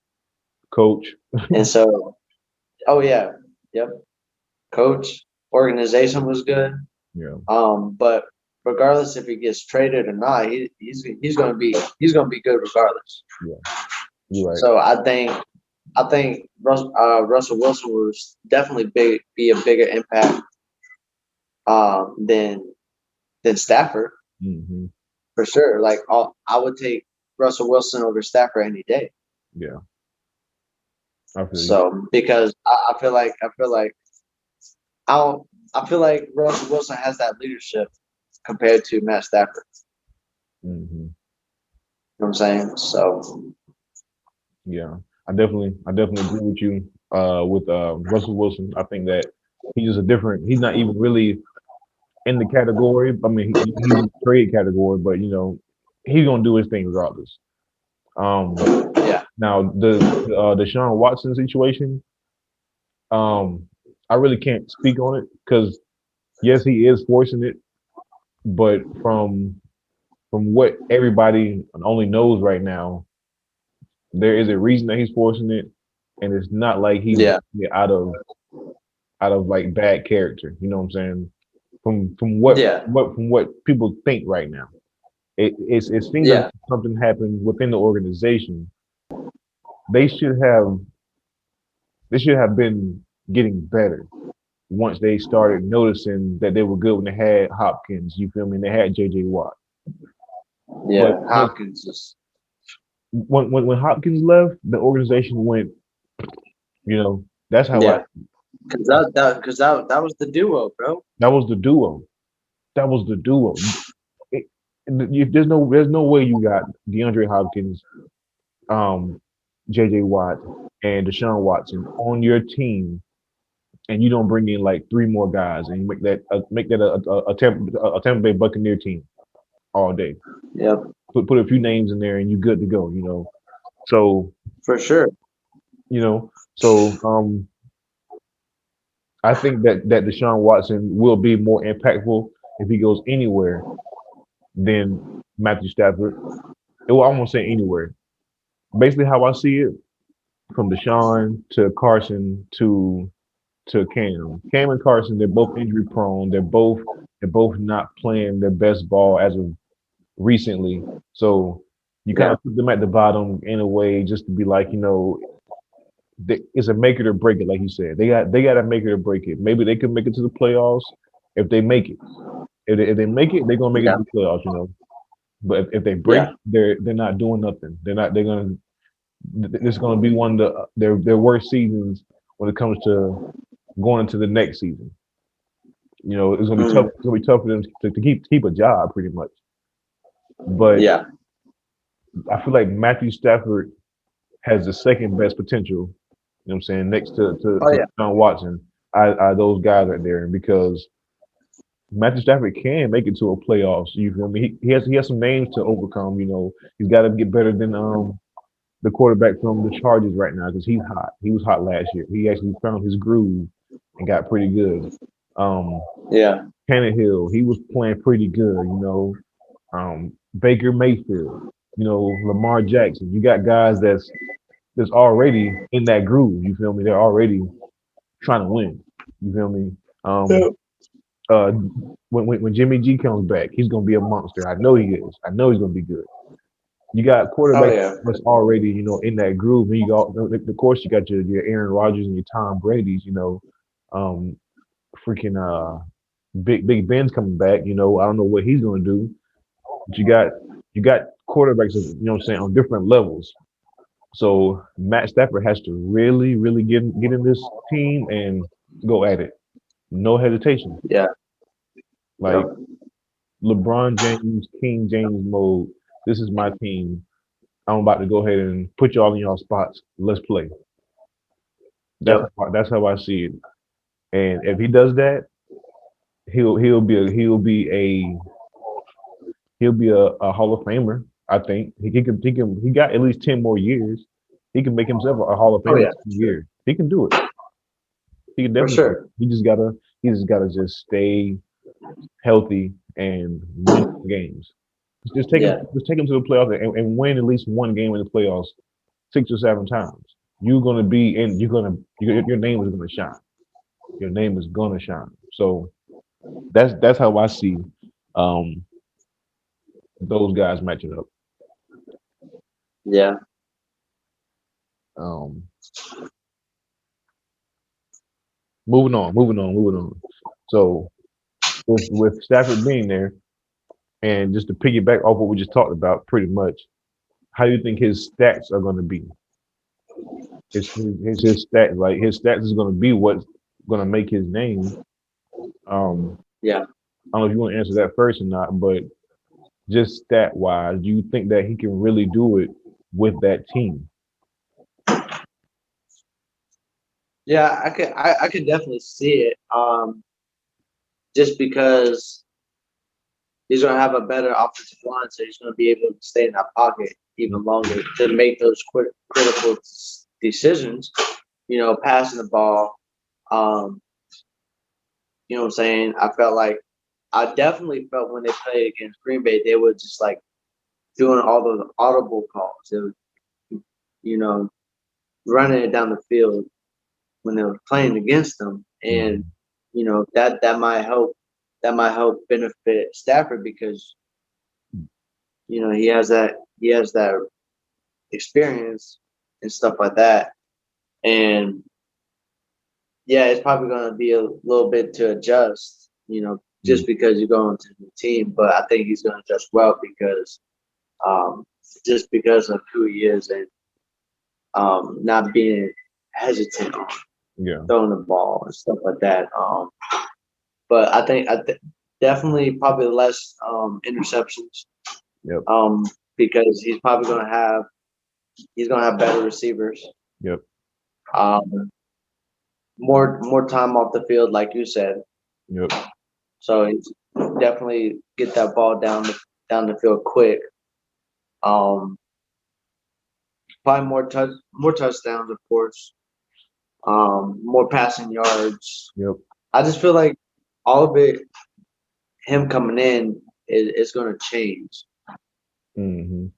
Speaker 1: Coach.
Speaker 2: And so, oh yeah, yep. Coach, organization was good.
Speaker 1: Yeah.
Speaker 2: But regardless if he gets traded or not, he's gonna be good regardless.
Speaker 1: Yeah. You're right.
Speaker 2: So I think Russell Wilson will definitely be a bigger impact than Stafford
Speaker 1: Mm-hmm.
Speaker 2: for sure. Like I would take Russell Wilson over Stafford any day.
Speaker 1: Yeah. I feel you.
Speaker 2: So because I don't, I feel like Russell Wilson has that leadership compared to Matt Stafford.
Speaker 1: Mm-hmm.
Speaker 2: You know what I'm saying? So
Speaker 1: Yeah. I definitely agree with you. With Russell Wilson, I think that he's just a different. He's not even really in the category. I mean, he's in the trade category, but he's gonna do his thing regardless. Um,
Speaker 2: yeah,
Speaker 1: Now the Deshaun Watson situation, um, I really can't speak on it because yes, he is forcing it, but from what everybody only knows right now, there is a reason that he's forcing it, and it's not like he's
Speaker 2: yeah,
Speaker 1: doing it out of like bad character. You know what I'm saying? From what
Speaker 2: yeah,
Speaker 1: from what people think right now, it seems like
Speaker 2: yeah,
Speaker 1: something happened within the organization. They should have they should have been getting better. once they started noticing that they were good when they had Hopkins. You feel me? And they had J.J. Watt. But
Speaker 2: Yeah, Hopkins is
Speaker 1: when Hopkins left, the organization went. You know, that's how I.
Speaker 2: yeah, because that was the duo, bro.
Speaker 1: That was the duo. That was the duo. It, there's no way you got DeAndre Hopkins, um, J.J. Watt, and Deshaun Watson on your team, and you don't bring in like three more guys, and you make that a Tampa Bay Buccaneer team all day.
Speaker 2: Yep,
Speaker 1: Put a few names in there, and you're good to go. So
Speaker 2: for sure.
Speaker 1: you know, so I think that Deshaun Watson will be more impactful if he goes anywhere than Matthew Stafford. Well, I won't say anywhere. Basically, how I see it, from Deshaun to Carson to Cam. Cam and Carson, they're both injury prone. They're both not playing their best ball as of recently. So you kind
Speaker 2: Yeah.
Speaker 1: of put them at the bottom in a way, just to be like, it's a make it or break it, like you said. They got to make it or break it. Maybe they could make it to the playoffs if they make it. If they make it, they're gonna make it
Speaker 2: Yeah.
Speaker 1: to the playoffs. But if they break,
Speaker 2: Yeah.
Speaker 1: they're not doing nothing. They're not. They're gonna. This is gonna be one of their worst seasons when it comes to going into the next season. It's gonna be tough.
Speaker 2: Mm,
Speaker 1: It's gonna be tough for them to keep a job, pretty much. But
Speaker 2: yeah.
Speaker 1: I feel like Matthew Stafford has the second best potential. What I'm saying, next
Speaker 2: Oh
Speaker 1: to
Speaker 2: yeah.
Speaker 1: John Watson, are those guys right there, because Matthew Stafford can make it to a playoffs. You feel me? He has some names to overcome. He's got to get better than the quarterback from the Chargers right now, because he's hot. He was hot last year. He actually found his groove and got pretty good. Um,
Speaker 2: Yeah.
Speaker 1: Tannehill, he was playing pretty good. Baker Mayfield, Lamar Jackson. You got guys that's already in that groove. You feel me? They're already trying to win. You feel me? Um,
Speaker 2: Yeah.
Speaker 1: uh, when Jimmy G comes back, he's gonna be a monster. I know he is. I know he's gonna be good. You got
Speaker 2: Oh
Speaker 1: quarterbacks
Speaker 2: yeah.
Speaker 1: that's already, in that groove. And you got, of course, you got your Aaron Rodgers and your Tom Brady's. Um, freaking Big Ben's coming back. I don't know what he's gonna do, but you got quarterbacks, what I'm saying, on different levels. So Matt Stafford has to really, really get in this team and go at it. No hesitation.
Speaker 2: Yeah.
Speaker 1: Like
Speaker 2: Yep.
Speaker 1: LeBron James, King James mode. This is my team. I'm about to go ahead and put y'all in y'all spots. Let's play. That's
Speaker 2: Yep.
Speaker 1: that's how I see it. And if he does that, he'll be a Hall of Famer. I think he got at least 10 more years. He can make himself a Hall of
Speaker 2: Oh
Speaker 1: Famer in
Speaker 2: yeah.
Speaker 1: 10
Speaker 2: Sure.
Speaker 1: years. He can do it. He can
Speaker 2: For
Speaker 1: definitely do it.
Speaker 2: sure.
Speaker 1: He just gotta stay healthy and win games.
Speaker 2: Yeah.
Speaker 1: Just take him to the playoffs and win at least one game in the playoffs 6 or 7 times. Your name is gonna shine. Your name is gonna shine. So that's how I see um those guys matching up.
Speaker 2: Yeah.
Speaker 1: Um moving on. So with Stafford being there, and just to piggyback off what we just talked about, pretty much, how do you think his stats are gonna be? His stats, like his stats is gonna be what's gonna make his name. Um
Speaker 2: Yeah.
Speaker 1: I don't know if you want to answer that first or not, but just stat wise, do you think that he can really do it with that team?
Speaker 2: Yeah. I could definitely see it. Just because he's gonna have a better offensive line, so he's gonna be able to stay in that pocket even longer to make those critical decisions. Passing the ball. Um, you know what I'm saying? I definitely felt when they played against Green Bay, they were just like doing all those audible calls. They were, you know, running it down the field when they were playing against them, and
Speaker 1: Mhm.
Speaker 2: that might help benefit Stafford because he has that experience and stuff like that, and yeah, it's probably going to be a little bit to adjust,
Speaker 1: Mm,
Speaker 2: just because you're going to the team. But I think he's going to adjust well because um, just because of who he is and not being hesitant on
Speaker 1: yeah.
Speaker 2: throwing the ball and stuff like that. But definitely probably less interceptions
Speaker 1: Yep.
Speaker 2: um, because he's going to have better receivers.
Speaker 1: Yep.
Speaker 2: Um, more time off the field, like you said.
Speaker 1: Yep.
Speaker 2: So he's definitely get that ball down the field quick. Um, Probably more touchdowns, of course. More passing yards.
Speaker 1: Yep.
Speaker 2: I just feel like all of it, him coming in, is going to change.
Speaker 1: Mm-hmm.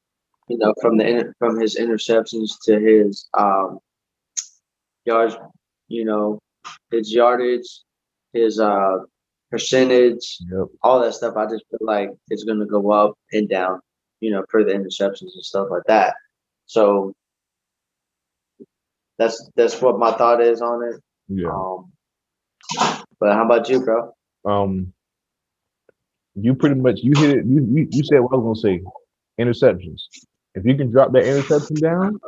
Speaker 2: From his interceptions to his yards. You know, his yardage, his percentage,
Speaker 1: Yep.
Speaker 2: all that stuff. I just feel like it's going to go up and down. For the interceptions and stuff like that. So that's what my thought is on it.
Speaker 1: Yeah.
Speaker 2: Um, but how about you, bro?
Speaker 1: Um, you pretty much you hit it. You said what I was gonna say. Interceptions. If you can drop that interception down,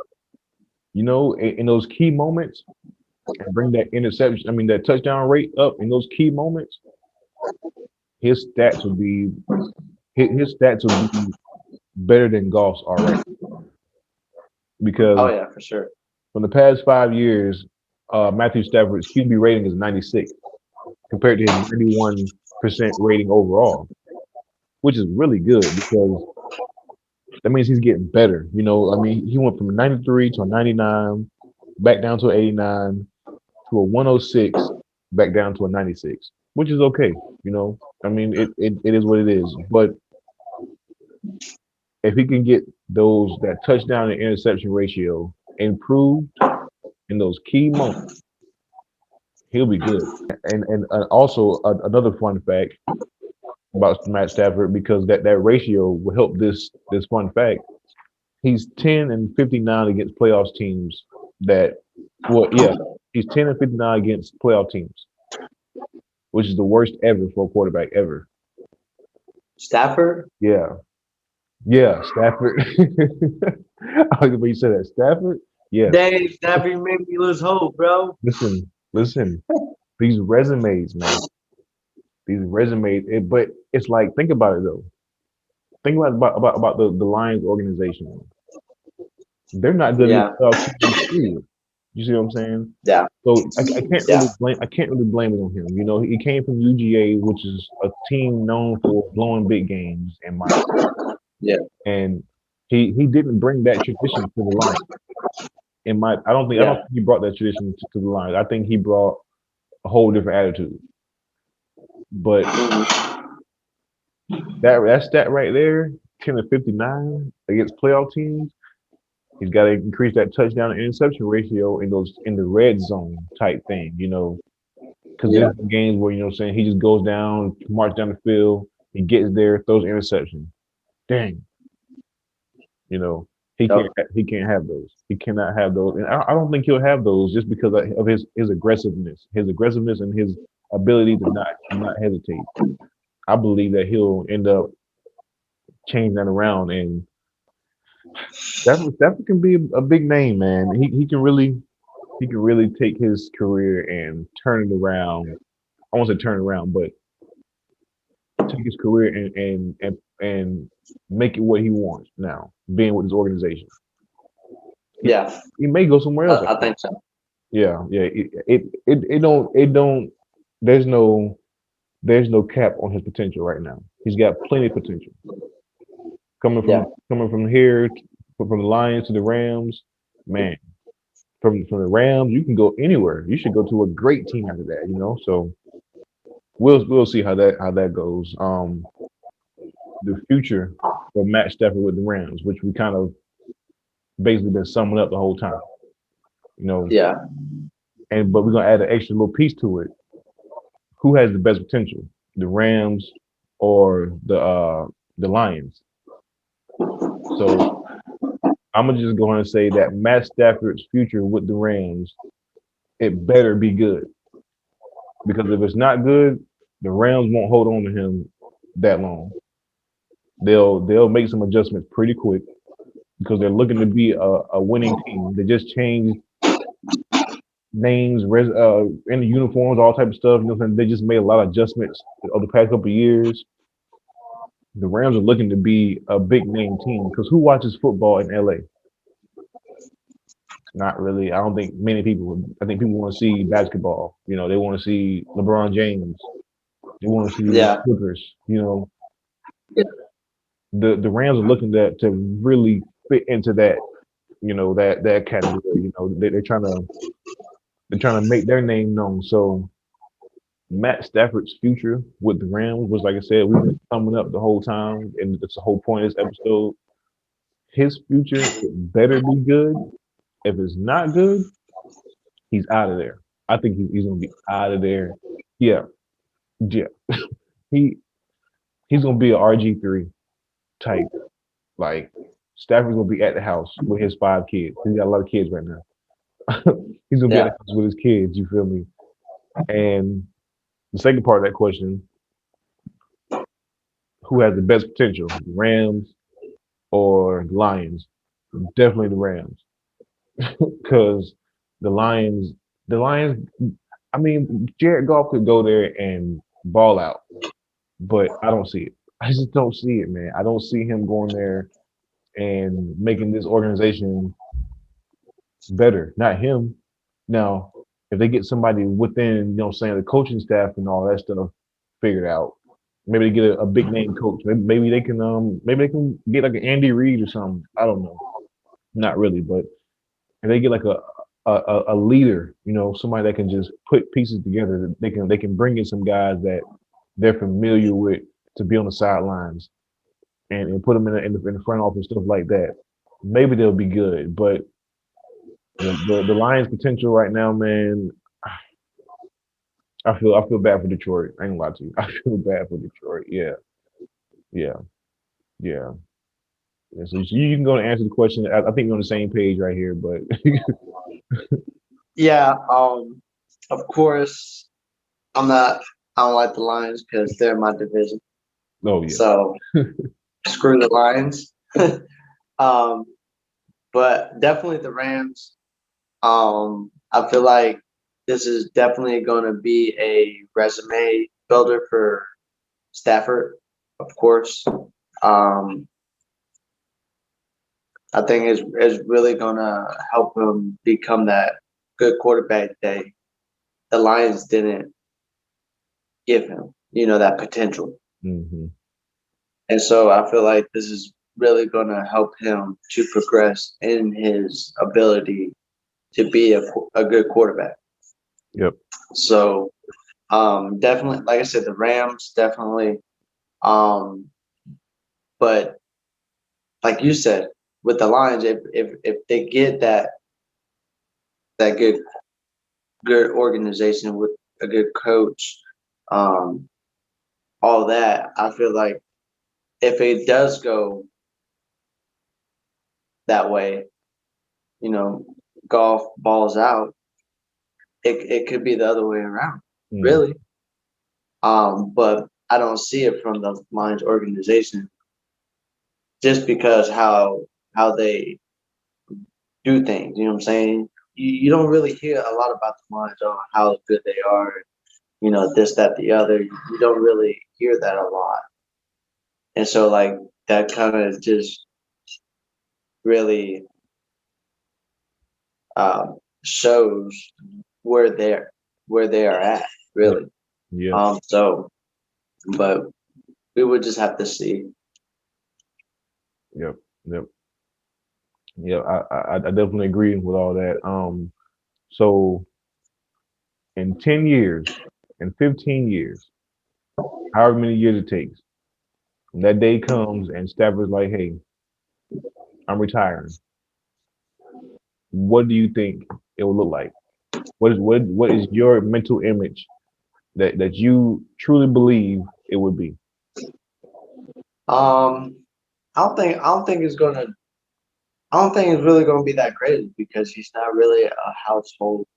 Speaker 1: in those key moments and bring that interception, I mean that touchdown rate up in those key moments, his stats would be his stats would be better than golf's are right
Speaker 2: Oh
Speaker 1: because
Speaker 2: yeah, for sure.
Speaker 1: from the past 5 years, Matthew Stafford's QB rating is 96 compared to his 91% rating overall, which is really good because that means he's getting better. I mean, he went from a 93 to a 99, back down to an 89, to a 106, back down to a 96, which is okay. I mean, it is what it is. But if he can get that touchdown and interception ratio improved in those key moments, he'll be good. And also another fun fact about Matt Stafford, because that ratio will help this fun fact. He's 10-59 against playoffs teams that, well, yeah, he's 10-59 against playoff teams, which is the worst ever for a quarterback ever.
Speaker 2: Stafford?
Speaker 1: Yeah, yeah, Stafford. I like the way you said that, Stafford. Yes.
Speaker 2: Dang, Stafford, you made me lose hope, bro.
Speaker 1: Listen. These resumes, man. These resumes. But it's like, think about it though. Think about the Lions organization. They're not good against
Speaker 2: Yeah,
Speaker 1: playoff teams. Period. You see what I'm saying?
Speaker 2: yeah,
Speaker 1: So I can't
Speaker 2: yeah,
Speaker 1: really blame it on him. He came from UGA, which is a team known for blowing big games, in my opinion.
Speaker 2: yeah,
Speaker 1: And he didn't bring that tradition to the Lions. I don't
Speaker 2: yeah.
Speaker 1: think he brought that tradition to the Lions. I think he brought a whole different attitude. But
Speaker 2: Mhm.
Speaker 1: that stat right there, 10-59 against playoff teams, he's got to increase that touchdown and interception ratio in the red zone type thing. Because
Speaker 2: Yeah,
Speaker 1: there's games where what I'm saying, he just goes down, march down the field, he gets there, throws an interception. Dang, you know,
Speaker 2: yep,
Speaker 1: he can't have those. He cannot have those, and I don't think he'll have those just because of his aggressiveness, and his ability to not hesitate. I believe that he'll end up changing that around, and Stafford can be a big name, man. He can really take his career and turn it around. I won't say turn it around, but take his career and make it what he wants now, being with his organization. He,
Speaker 2: yeah.
Speaker 1: he may go somewhere else
Speaker 2: I
Speaker 1: after
Speaker 2: think
Speaker 1: this.
Speaker 2: so.
Speaker 1: Yeah, yeah. It don't. There's no cap on his potential right now. He's got plenty of potential coming
Speaker 2: Yeah,
Speaker 1: from here, from the Lions to the Rams. Man, from the Rams, you can go anywhere. You should go to a great team after that. So we'll see how that goes. The future for Matt Stafford with the Rams, which we kind of basically been summing up the whole time. You know,
Speaker 2: yeah.
Speaker 1: but we're gonna add an extra little piece to it. Who has the best potential, the Rams or the Lions? So I'm gonna just go ahead and say that Matt Stafford's future with the Rams, it better be good. because if it's not good, the Rams won't hold on to him that long. They'll make some adjustments pretty quick because they're looking to be a winning team. They just changed names, in the uniforms, all type of stuff. You know, what I'm saying? They just made a lot of adjustments over the past couple of years. The Rams are looking to be a big name team because who watches football in LA? Not really. I don't think many people. I think people want to see basketball. You know, they want to see LeBron James. They want to see the
Speaker 2: Yeah.
Speaker 1: Clippers. You know, the Rams are looking to really fit into that. You know that category. You know, they're trying to make their name known. So Matt Stafford's future with the Rams was, like I said, we've been summing up the whole time, and that's the whole point of this episode. His future it better be good. If it's not good, he's out of there. I think he's gonna be out of there. Yeah, yeah. He he's gonna be a RG3 type. Like Stafford's gonna be at the house with his 5 kids. He's got a lot of kids right now. He's gonna be at the
Speaker 2: Yeah.
Speaker 1: house with his kids. You feel me? And the second part of that question: who has the best potential, the Rams or the Lions? Definitely the Rams, because the Lions, the Lions. I mean, Jared Goff could go there and ball out, but I don't see it. I just don't see it, man. I don't see him going there and making this organization better. Not him. Now, if they get somebody within, you know, what I'm saying the coaching staff and all that stuff figured out, maybe they get a big name coach. Maybe maybe they can get like an Andy Reid or something. I don't know. Not really, but if they get like a leader, you know, somebody that can just put pieces together, they can bring in some guys that they're familiar with to be on the sidelines and put them in the front office stuff like that. Maybe they'll be good, but the Lions' potential right now, man, I feel bad for Detroit. I ain't gonna lie to you. I feel bad for Detroit. Yeah, yeah, yeah. Yeah, so you can go and answer the question. I think we're on the same page right here, but
Speaker 2: Yeah. Of course, I'm not. I don't like the Lions because they're my division.
Speaker 1: oh yeah,
Speaker 2: So screw the Lions. um, but definitely the Rams. I feel like this is definitely going to be a resume builder for Stafford, of course. Um, I think is really going to help him become that good quarterback that the Lions didn't give him, that potential.
Speaker 1: hmm
Speaker 2: And so I feel like this is really going to help him to progress in his ability to be a good quarterback.
Speaker 1: yep,
Speaker 2: So definitely, like I said, the Rams definitely. Um, but like you said, with the Lions, if they get that good organization with a good coach, um, all that, I feel like if it does go that way, you know, golf balls out, it could be the other way around,
Speaker 1: mm,
Speaker 2: really. But I don't see it from the Lions organization just because how they do things. You know what I'm saying? You don't really hear a lot about the Lions on how good they are, this, that, the other. You don't really hear that a lot. And so, like, that kind of just really shows where they are at,
Speaker 1: yep,
Speaker 2: really.
Speaker 1: yeah,
Speaker 2: So, but we would just have to see.
Speaker 1: yep, yep, yeah. I definitely agree with all that. So in 10 years, in 15 years, however many years it takes, when that day comes and Stafford's like, "Hey, I'm retiring," what do you think it will look like? What is your mental image that you truly believe it would be?
Speaker 2: Um, I don't think it's gonna. I don't think it's really gonna be that crazy because he's not really a household.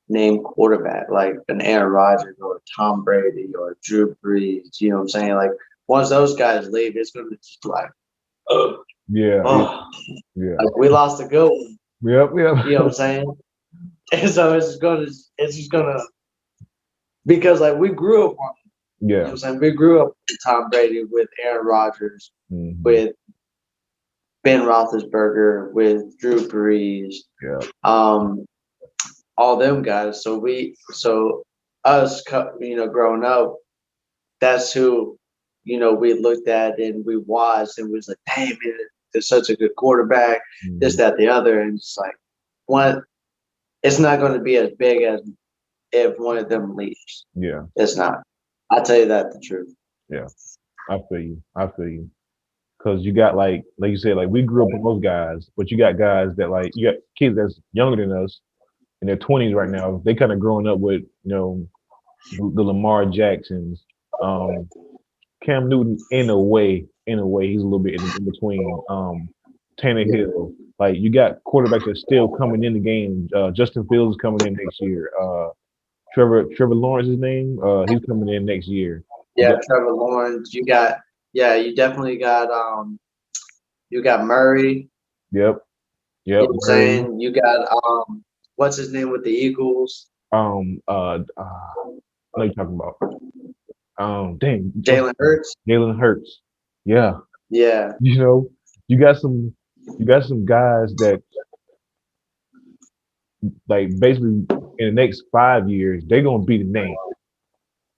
Speaker 2: name quarterback like an Aaron Rodgers or Tom Brady or Drew Brees. You know what I'm saying? Like once those guys leave, it's gonna be just like, oh,
Speaker 1: Yeah,
Speaker 2: oh,
Speaker 1: yeah.
Speaker 2: like we lost a good one.
Speaker 1: Yep, yep.
Speaker 2: You know what I'm saying? And so it's just gonna because like we grew up on, you know what
Speaker 1: Yeah.
Speaker 2: I'm saying? We grew up with Tom Brady, with Aaron Rodgers,
Speaker 1: Hmm.
Speaker 2: with Ben Roethlisberger, with Drew Brees,
Speaker 1: Yeah.
Speaker 2: um, all them guys. So us, growing up, that's who, we looked at and we watched and was like, damn, man, they're such a good quarterback, this,
Speaker 1: Hmm.
Speaker 2: that, the other. And it's like, one, it's not going to be as big as if one of them leaves.
Speaker 1: Yeah.
Speaker 2: It's not. I'll tell you that the truth.
Speaker 1: Yeah. I feel you. I feel you. Because you got like you said, like we grew up with those guys, but you got guys that like you got kids that's younger than us in their 20s right now. They kind of growing up with the Lamar Jacksons, um, Cam Newton in a way he's a little bit in between. Tannehill, like you got quarterbacks that's still coming in the game. Justin Fields is coming in next year. Trevor Lawrence's name, he's coming in next year. You
Speaker 2: Yeah,
Speaker 1: got
Speaker 2: Trevor Lawrence. You definitely got you got Murray.
Speaker 1: yep,
Speaker 2: You
Speaker 1: yep,
Speaker 2: know what I'm
Speaker 1: Murray.
Speaker 2: saying? You got what's his name with the Eagles?
Speaker 1: Um, uh, uh, I know you're talking about. Dang,
Speaker 2: Jalen Hurts.
Speaker 1: Jalen Hurts. Yeah,
Speaker 2: Yeah.
Speaker 1: you know, you got some, you got some guys that like basically in the next 5 years they're gonna be the name.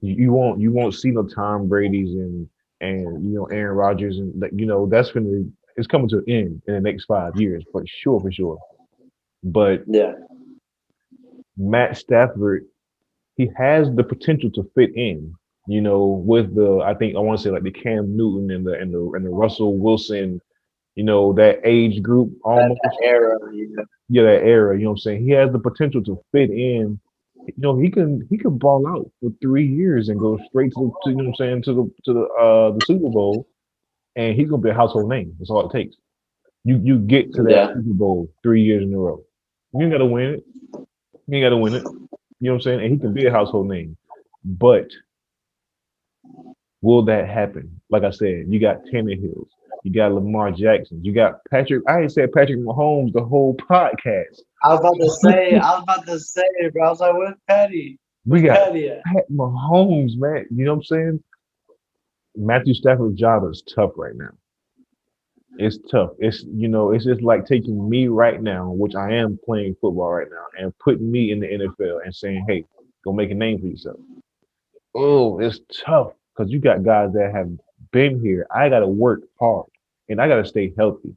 Speaker 1: You won't see no Tom Brady's and Aaron Rodgers and like that's gonna it's coming to an end in the next 5 years for sure. But
Speaker 2: Yeah.
Speaker 1: Matt Stafford, he has the potential to fit in. With the I think I want to say like the Cam Newton and the Russell Wilson, that age group
Speaker 2: That
Speaker 1: almost.
Speaker 2: era. Yeah.
Speaker 1: Yeah, that era. You know what I'm saying? He has the potential to fit in. He can ball out for 3 years and go straight to you know what I'm saying to the Super Bowl, and he's gonna be a household name. That's all it takes. You get to that
Speaker 2: Yeah.
Speaker 1: Super Bowl 3 years in a row. You ain't gotta win it. You ain't gotta win it. You know what I'm saying? And he can be a household name. But will that happen? Like I said, you got Tannehills, you got Lamar Jackson, you got Patrick. I ain't said Patrick Mahomes the whole podcast.
Speaker 2: I was about to say, bro. I was like, where's Patty?
Speaker 1: We
Speaker 2: Where's
Speaker 1: got
Speaker 2: Patty at?
Speaker 1: Pat Mahomes, man. You know what I'm saying? Matthew Stafford's job is tough right now. It's tough. It's just like taking me right now, which I am playing football right now, and putting me in the NFL and saying, "Hey, go make a name for yourself." Oh, it's tough because you got guys that have been here. I got to work hard, and I got to stay healthy.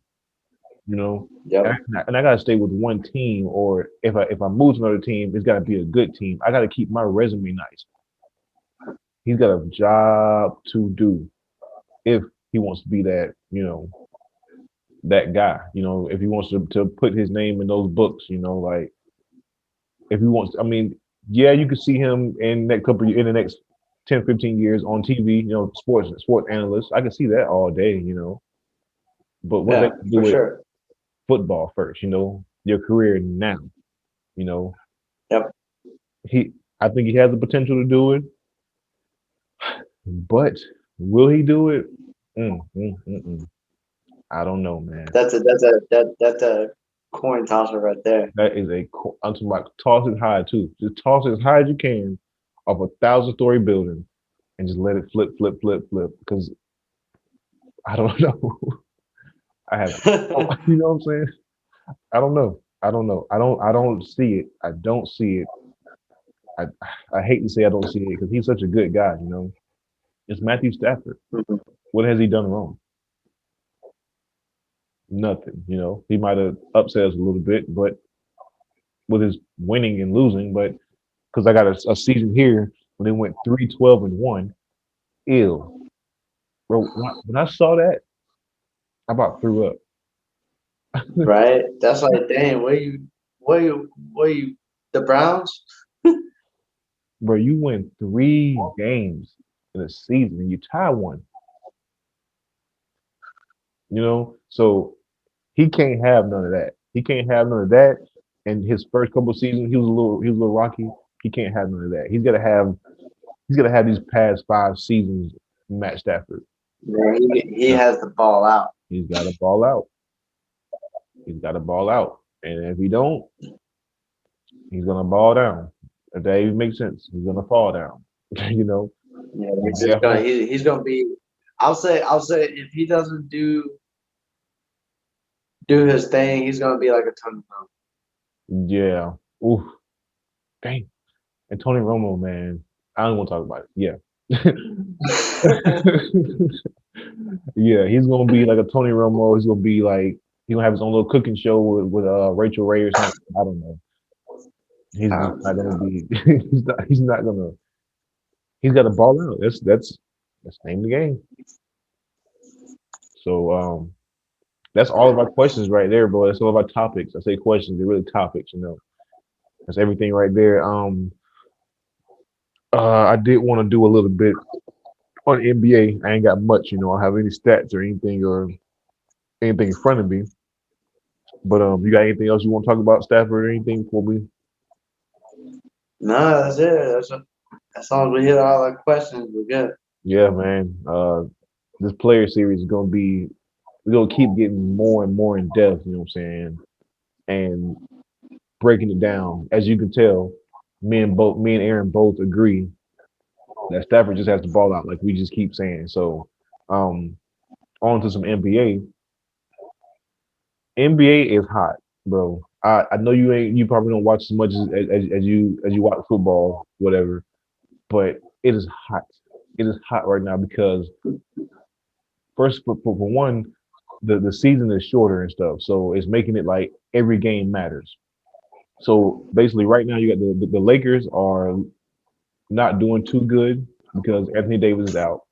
Speaker 1: You know, and
Speaker 2: Yep.
Speaker 1: I got to stay with one team, or if I move to another team, it's got to be a good team. I got to keep my resume nice. He's got a job to do if he wants to be that guy. If he wants to put his name in those books, like if he wants, I mean, yeah, you could see him in the next 10, 15 years on TV, sports analyst. I can see that all day, but what they
Speaker 2: Yeah,
Speaker 1: can do
Speaker 2: for
Speaker 1: with
Speaker 2: sure.
Speaker 1: football first, your career now, you know,
Speaker 2: Yep.
Speaker 1: he, I think he has the potential to do it, but will he do it? Mm, mm, mm, mm. I don't know, man.
Speaker 2: That's a coin tosser right there.
Speaker 1: That is I'm talking about toss it high too. Just toss it as high as you can off a 1,000-story building and just let it flip, flip, flip, flip. Because I don't know. I have, you know what I'm saying? I don't know. I don't know. I don't see it. I don't see it. I I hate to say I don't see it because he's such a good guy. It's Matthew Stafford. What has he done wrong? Nothing. He might have upset us a little bit, but with his winning and losing, but because I got a season here when they went 3-12-1. Ill, bro. When I saw that, I about threw up.
Speaker 2: Right? That's like, dang, where you, the Browns?
Speaker 1: Bro, you win 3 games in a season and you tie one. So he can't have none of that. He can't have none of that. and his first couple of seasons he was a little rocky. He can't have none of that. He's got to have these past 5 seasons Matt Stafford.
Speaker 2: Yeah, he
Speaker 1: Yeah.
Speaker 2: has the ball out.
Speaker 1: He's got to ball out. He's got to ball out. And if he don't, he's gonna ball down. If that even makes sense, he's gonna fall down. you know,
Speaker 2: Yeah,
Speaker 1: he'll
Speaker 2: he's
Speaker 1: be
Speaker 2: just
Speaker 1: at
Speaker 2: gonna
Speaker 1: home.
Speaker 2: he's gonna be. I'll say if he doesn't do his thing, he's gonna be like a ton of.
Speaker 1: Yeah. Oof. Dang. And Tony Romo, man. I don't want to talk about it. Yeah. yeah, he's gonna be like a Tony Romo. He's gonna be like he's gonna have his own little cooking show with Rachel Ray or something. I don't know. He's just not gonna be. He's not gonna. He's got to ball out. That's the name of the game. So that's all of our questions right there, bro. That's all of our topics. I say questions, they're really topics. That's everything right there. I did want to do a little bit on NBA. I ain't got much. I don't have any stats or anything in front of me. But you got anything else you want to talk about, Stafford, or anything before we?
Speaker 2: No, that's it. As long as we hit all our questions, we're good.
Speaker 1: Yeah, man. This player series is gonna be. We're gonna keep getting more and more in depth. You know what I'm saying? And breaking it down, as you can tell, me and Aaron both agree that Stafford just has to ball out, like we just keep saying. So, um, on to some NBA. NBA is hot, bro. I know you probably don't watch as much as you watch football, whatever, but it is hot. It is hot right now because first for one, the season is shorter and stuff, so it's making it like every game matters. So basically, right now you got the Lakers are not doing too good because Anthony Davis is out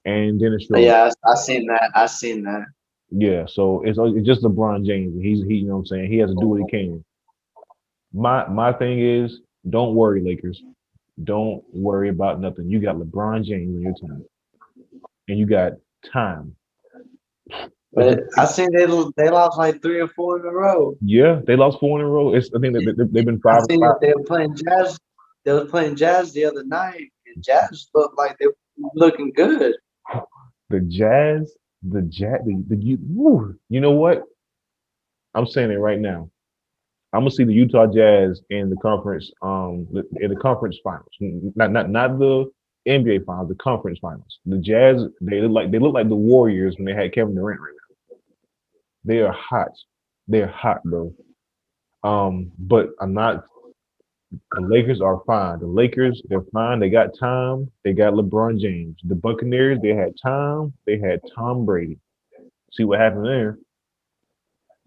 Speaker 1: and Dennis Schroeder.
Speaker 2: Yeah, I seen that. I seen that.
Speaker 1: Yeah, so it's just LeBron James. He you know what I'm saying, he has to do what he can. My thing is, don't worry, Lakers. Don't worry about nothing. You got LeBron James on your team, and you got time. Let's
Speaker 2: But
Speaker 1: just
Speaker 2: I seen they lost like 3 or 4 in a row.
Speaker 1: yeah, they lost 4 in a row. I think that they've been
Speaker 2: I
Speaker 1: five and
Speaker 2: seen
Speaker 1: five.
Speaker 2: that they were playing Jazz. They was playing Jazz the other night, and Jazz looked like they were looking good.
Speaker 1: The Jazz, you know what? I'm saying it right now. I'm gonna see the Utah Jazz in the conference finals, not the NBA finals, the conference finals. The Jazz, they look like the Warriors when they had Kevin Durant right now. They are hot. They're hot, bro. But I'm not. The Lakers are fine. The Lakers, they're fine. They got time. They got LeBron James. The Buccaneers, they had time. They had Tom Brady. See what happened there.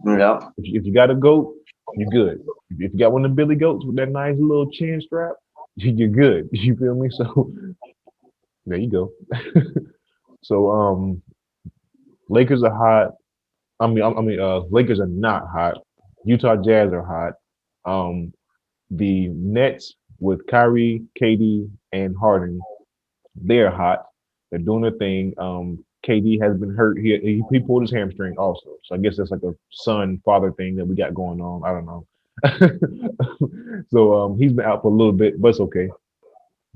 Speaker 2: Yeah.
Speaker 1: If you got a goat, you're good. If you got one of the Billy Goats with that nice little chin strap, you're good. You feel me? So there you go. So Lakers are hot. Lakers are not hot. Utah Jazz are hot. Um, the Nets with Kyrie, KD, and Harden, they're hot. They're doing their thing. KD has been hurt. He pulled his hamstring also. So I guess that's like a son father thing that we got going on. I don't know. So he's been out for a little bit, but it's okay.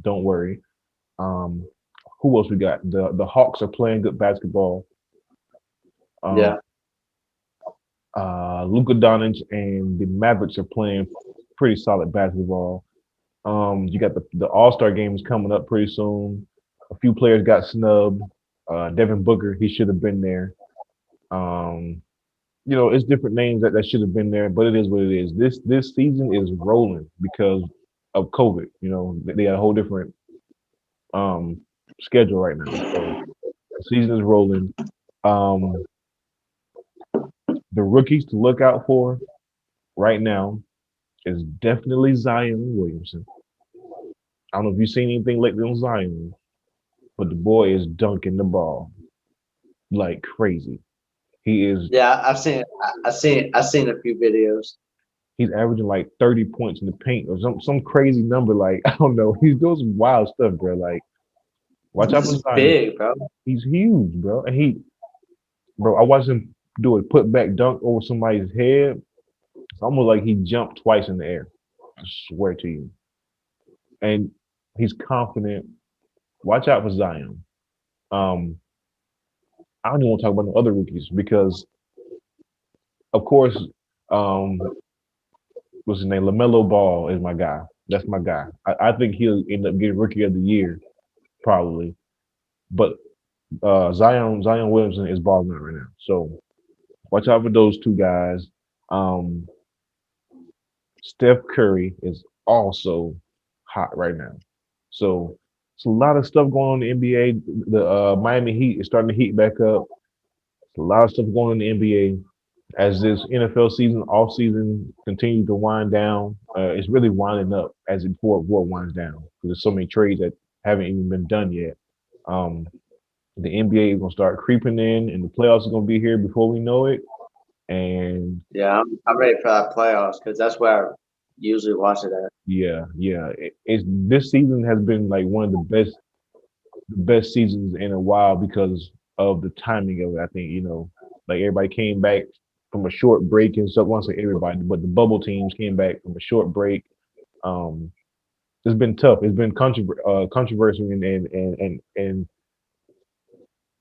Speaker 1: Don't worry. Um, who else we got? The Hawks are playing good basketball. Um,
Speaker 2: Yeah.
Speaker 1: Luka Doncic and the Mavericks are playing pretty solid basketball. You got the All Star games coming up pretty soon. A few players got snubbed. Devin Booker, he should have been there. Um, it's different names that should have been there, but it is what it is. This season is rolling because of COVID. They got a whole different um schedule right now, so the season is rolling. Um, the rookies to look out for right now is definitely Zion Williamson. I don't know if you've seen anything lately on Zion, but the boy is dunking the ball like crazy. He is
Speaker 2: Yeah, I've seen a few videos.
Speaker 1: he's averaging like 30 points in the paint or some crazy number. Like I don't know, he does some wild stuff, bro. Like watch out for
Speaker 2: He's
Speaker 1: Zion.
Speaker 2: big, bro.
Speaker 1: He's huge, bro. And bro, I watched him do a put back dunk over somebody's head. It's almost like he jumped twice in the air. I swear to you. And he's confident. Watch out for Zion. Um, I don't even want to talk about the other rookies because, of course, um, what's his name? LaMelo Ball is my guy. That's my guy. I think he'll end up getting Rookie of the Year probably. But Zion Williamson is balling out right now. So watch out for those two guys. Um, Steph Curry is also hot right now. So it's a lot of stuff going on in the NBA. The Miami Heat is starting to heat back up. A lot of stuff going on in the NBA as this NFL season, off season, continues to wind down. It's really winding up as it before it winds down because there's so many trades that haven't even been done yet. Um, the NBA is gonna start creeping in, and the playoffs are gonna be here before we know it. And
Speaker 2: Yeah, I'm ready for that playoffs because that's where I usually watch it at.
Speaker 1: yeah, it's this season has been like one of the best seasons in a while because of the timing of it. I think like everybody came back from a short break and stuff. Once like everybody, but the bubble teams came back from a short break. Um, it's been tough. It's been controversy and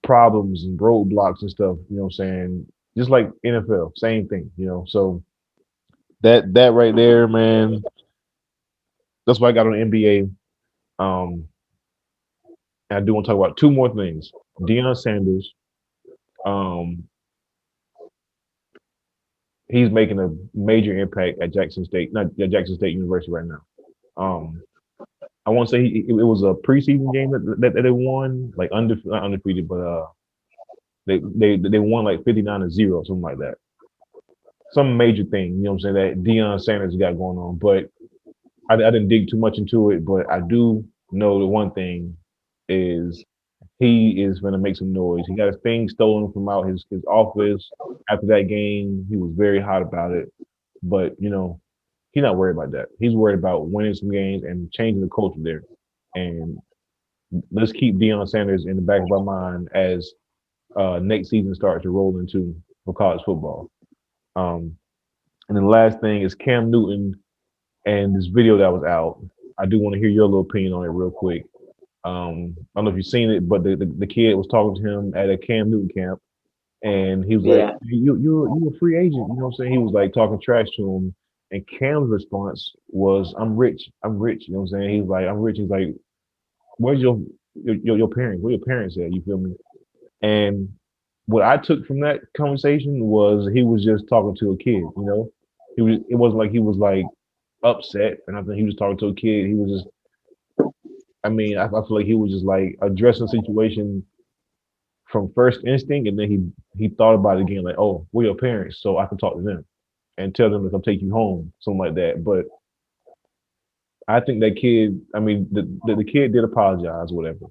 Speaker 1: problems and roadblocks and stuff. You know what I'm saying? Just like NFL, same thing. So that right there, man. That's why I got on NBA. And I do want to talk about two more things. Deion Sanders. Um, he's making a major impact at Jackson State, not at Jackson State University right now. Um, I want to say it was a preseason game that they won, like not undefeated, but they won like 59-0, something like that. Some major thing, you know what I'm saying, that Deion Sanders got going on. But I didn't dig too much into it, but I do know the one thing is he is going to make some noise. He got his thing stolen from out his office after that game. He was very hot about it, but he's not worried about that. He's worried about winning some games and changing the culture there. And let's keep Deion Sanders in the back of our mind as next season starts to roll into for college football. Um, and then the last thing is Cam Newton and this video that was out. I do want to hear your little opinion on it real quick. I don't know if you've seen it, but the kid was talking to him at a Cam Newton camp, and he was like,
Speaker 2: Yeah,
Speaker 1: "You a free agent?" You know what I'm saying? He was like talking trash to him, and Cam's response was, "I'm rich. I'm rich." You know what I'm saying? He's like, "I'm rich." He's like, "Where's your parents? Where your parents at?" You feel me? And what I took from that conversation was he was just talking to a kid. It wasn't like he was like upset or nothing. He was talking to a kid. He was just I mean, I feel like he was just like addressing the situation from first instinct, and then he thought about it again, like, oh, we're your parents, so I can talk to them and tell them to come take you home, something like that. But I think that kid, I mean, the kid did apologize, whatever.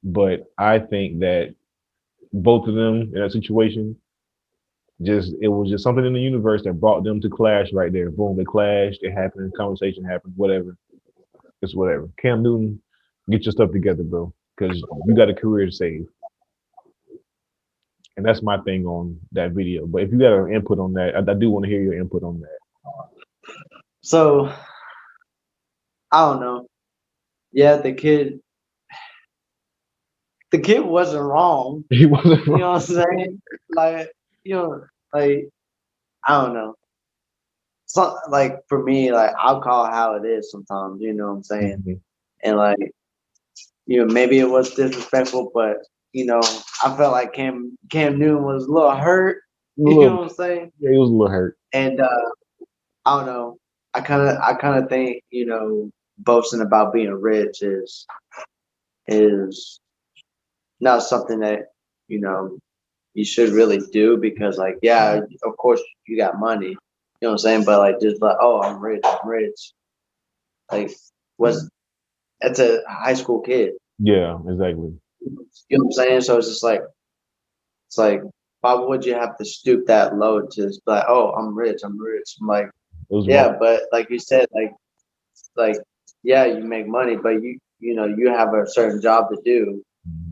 Speaker 1: But I think that both of them in that situation, just it was just something in the universe that brought them to clash right there. Boom, they clashed. It happened. Conversation happened. Whatever. It's whatever. Cam Newton, get your stuff together, bro, because you got a career to save. And that's my thing on that video. But if you got an input on that, I do want to hear your input on that.
Speaker 2: so I don't know. Yeah, the kid wasn't wrong.
Speaker 1: He wasn't
Speaker 2: You
Speaker 1: wrong.
Speaker 2: know what I'm saying? Like, like I don't know. So like for me, like I'll call it how it is sometimes, you know what I'm saying?
Speaker 1: Mhm.
Speaker 2: And like, maybe it was disrespectful, but I felt like Cam Newton was a little hurt,
Speaker 1: A
Speaker 2: you know
Speaker 1: little,
Speaker 2: what I'm saying?
Speaker 1: yeah, he was a little hurt.
Speaker 2: And I don't know. I kinda think, boasting about being rich is not something that, you know, you should really do because like, yeah, of course you got money, you know what I'm saying? But like just like, oh, I'm rich. Like was that's a high school kid.
Speaker 1: Yeah, exactly.
Speaker 2: You know what I'm saying? So it's like why would you have to stoop that low to just be like, oh, I'm rich, I'm rich. I'm like,
Speaker 1: It was wrong.
Speaker 2: yeah, but like you said, like yeah, you make money, but you have a certain job to do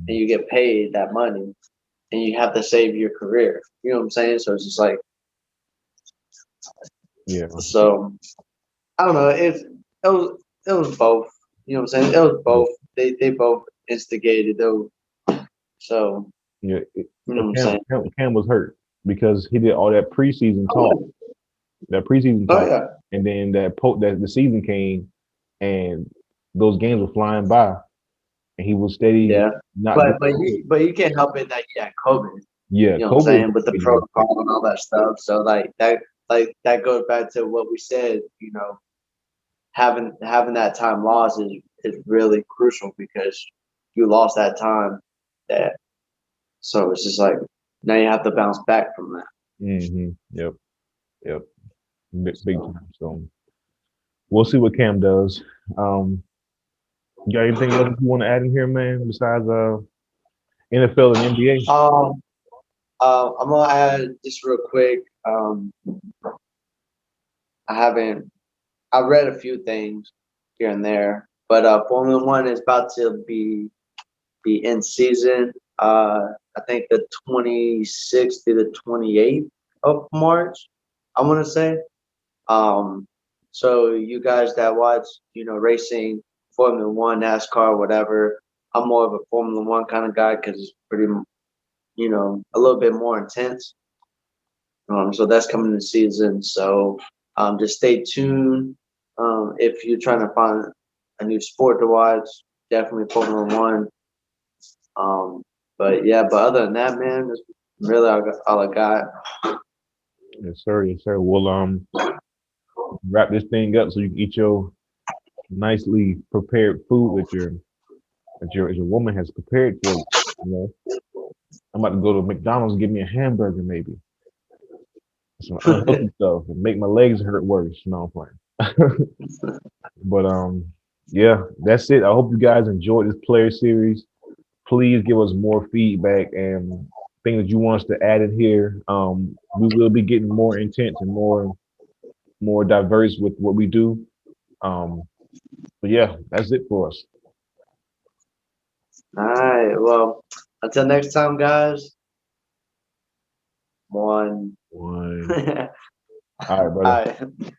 Speaker 2: and you get paid that money and you have to save your career. You know what I'm saying? So it's just like
Speaker 1: Yeah.
Speaker 2: So I don't know. It was both. You know what I'm saying? It was
Speaker 1: Yeah.
Speaker 2: both. They both instigated though. So
Speaker 1: Yeah.
Speaker 2: you know
Speaker 1: But
Speaker 2: what I'm saying?
Speaker 1: Cam was hurt because he did all that preseason talk,
Speaker 2: Oh,
Speaker 1: that preseason
Speaker 2: oh
Speaker 1: talk,
Speaker 2: yeah,
Speaker 1: and then that the season came, and those games were flying by, and he was steady
Speaker 2: yeah.
Speaker 1: not
Speaker 2: But
Speaker 1: doing
Speaker 2: but
Speaker 1: it.
Speaker 2: you but you can't help it that he had COVID.
Speaker 1: Yeah,
Speaker 2: You know what I'm
Speaker 1: COVID
Speaker 2: saying? With the
Speaker 1: made it worse.
Speaker 2: protocol and all that stuff. So like that goes back to what we said. Having that time lost is really crucial because you lost that time. That so it's just like now you have to bounce back from that.
Speaker 1: Yep. Yep. Big
Speaker 2: So,
Speaker 1: time. So we'll see what Cam does. Um, you got anything else you want to add in here, man? Besides NFL and NBA?
Speaker 2: um, I'm gonna add just real quick. I haven't. I read a few things here and there, but Formula One is about to be in season. I think the 26th to the 28th of March. I want to say. Um, so you guys that watch, racing, Formula One, NASCAR, whatever. I'm more of a Formula One kind of guy because it's pretty, a little bit more intense. So that's coming in season. So just stay tuned. If you're trying to find a new sport to watch, definitely Formula One. Um, but other than that, man, that's really all I got.
Speaker 1: Yes, sir. Yes, sir. We'll wrap this thing up so you can eat your nicely prepared food that your woman has prepared for you. You know, I'm about to go to McDonald's and get me a hamburger, maybe some unhealthy stuff, and make my legs hurt worse. No, I'm playing. But yeah, that's it. I hope you guys enjoyed this player series. Please give us more feedback and things that you want us to add in here. We will be getting more intense and more diverse with what we do. Um, but yeah, that's it for us.
Speaker 2: All right. Well, until next time, guys. One.
Speaker 1: One.
Speaker 2: All
Speaker 1: All right, brother.
Speaker 2: right.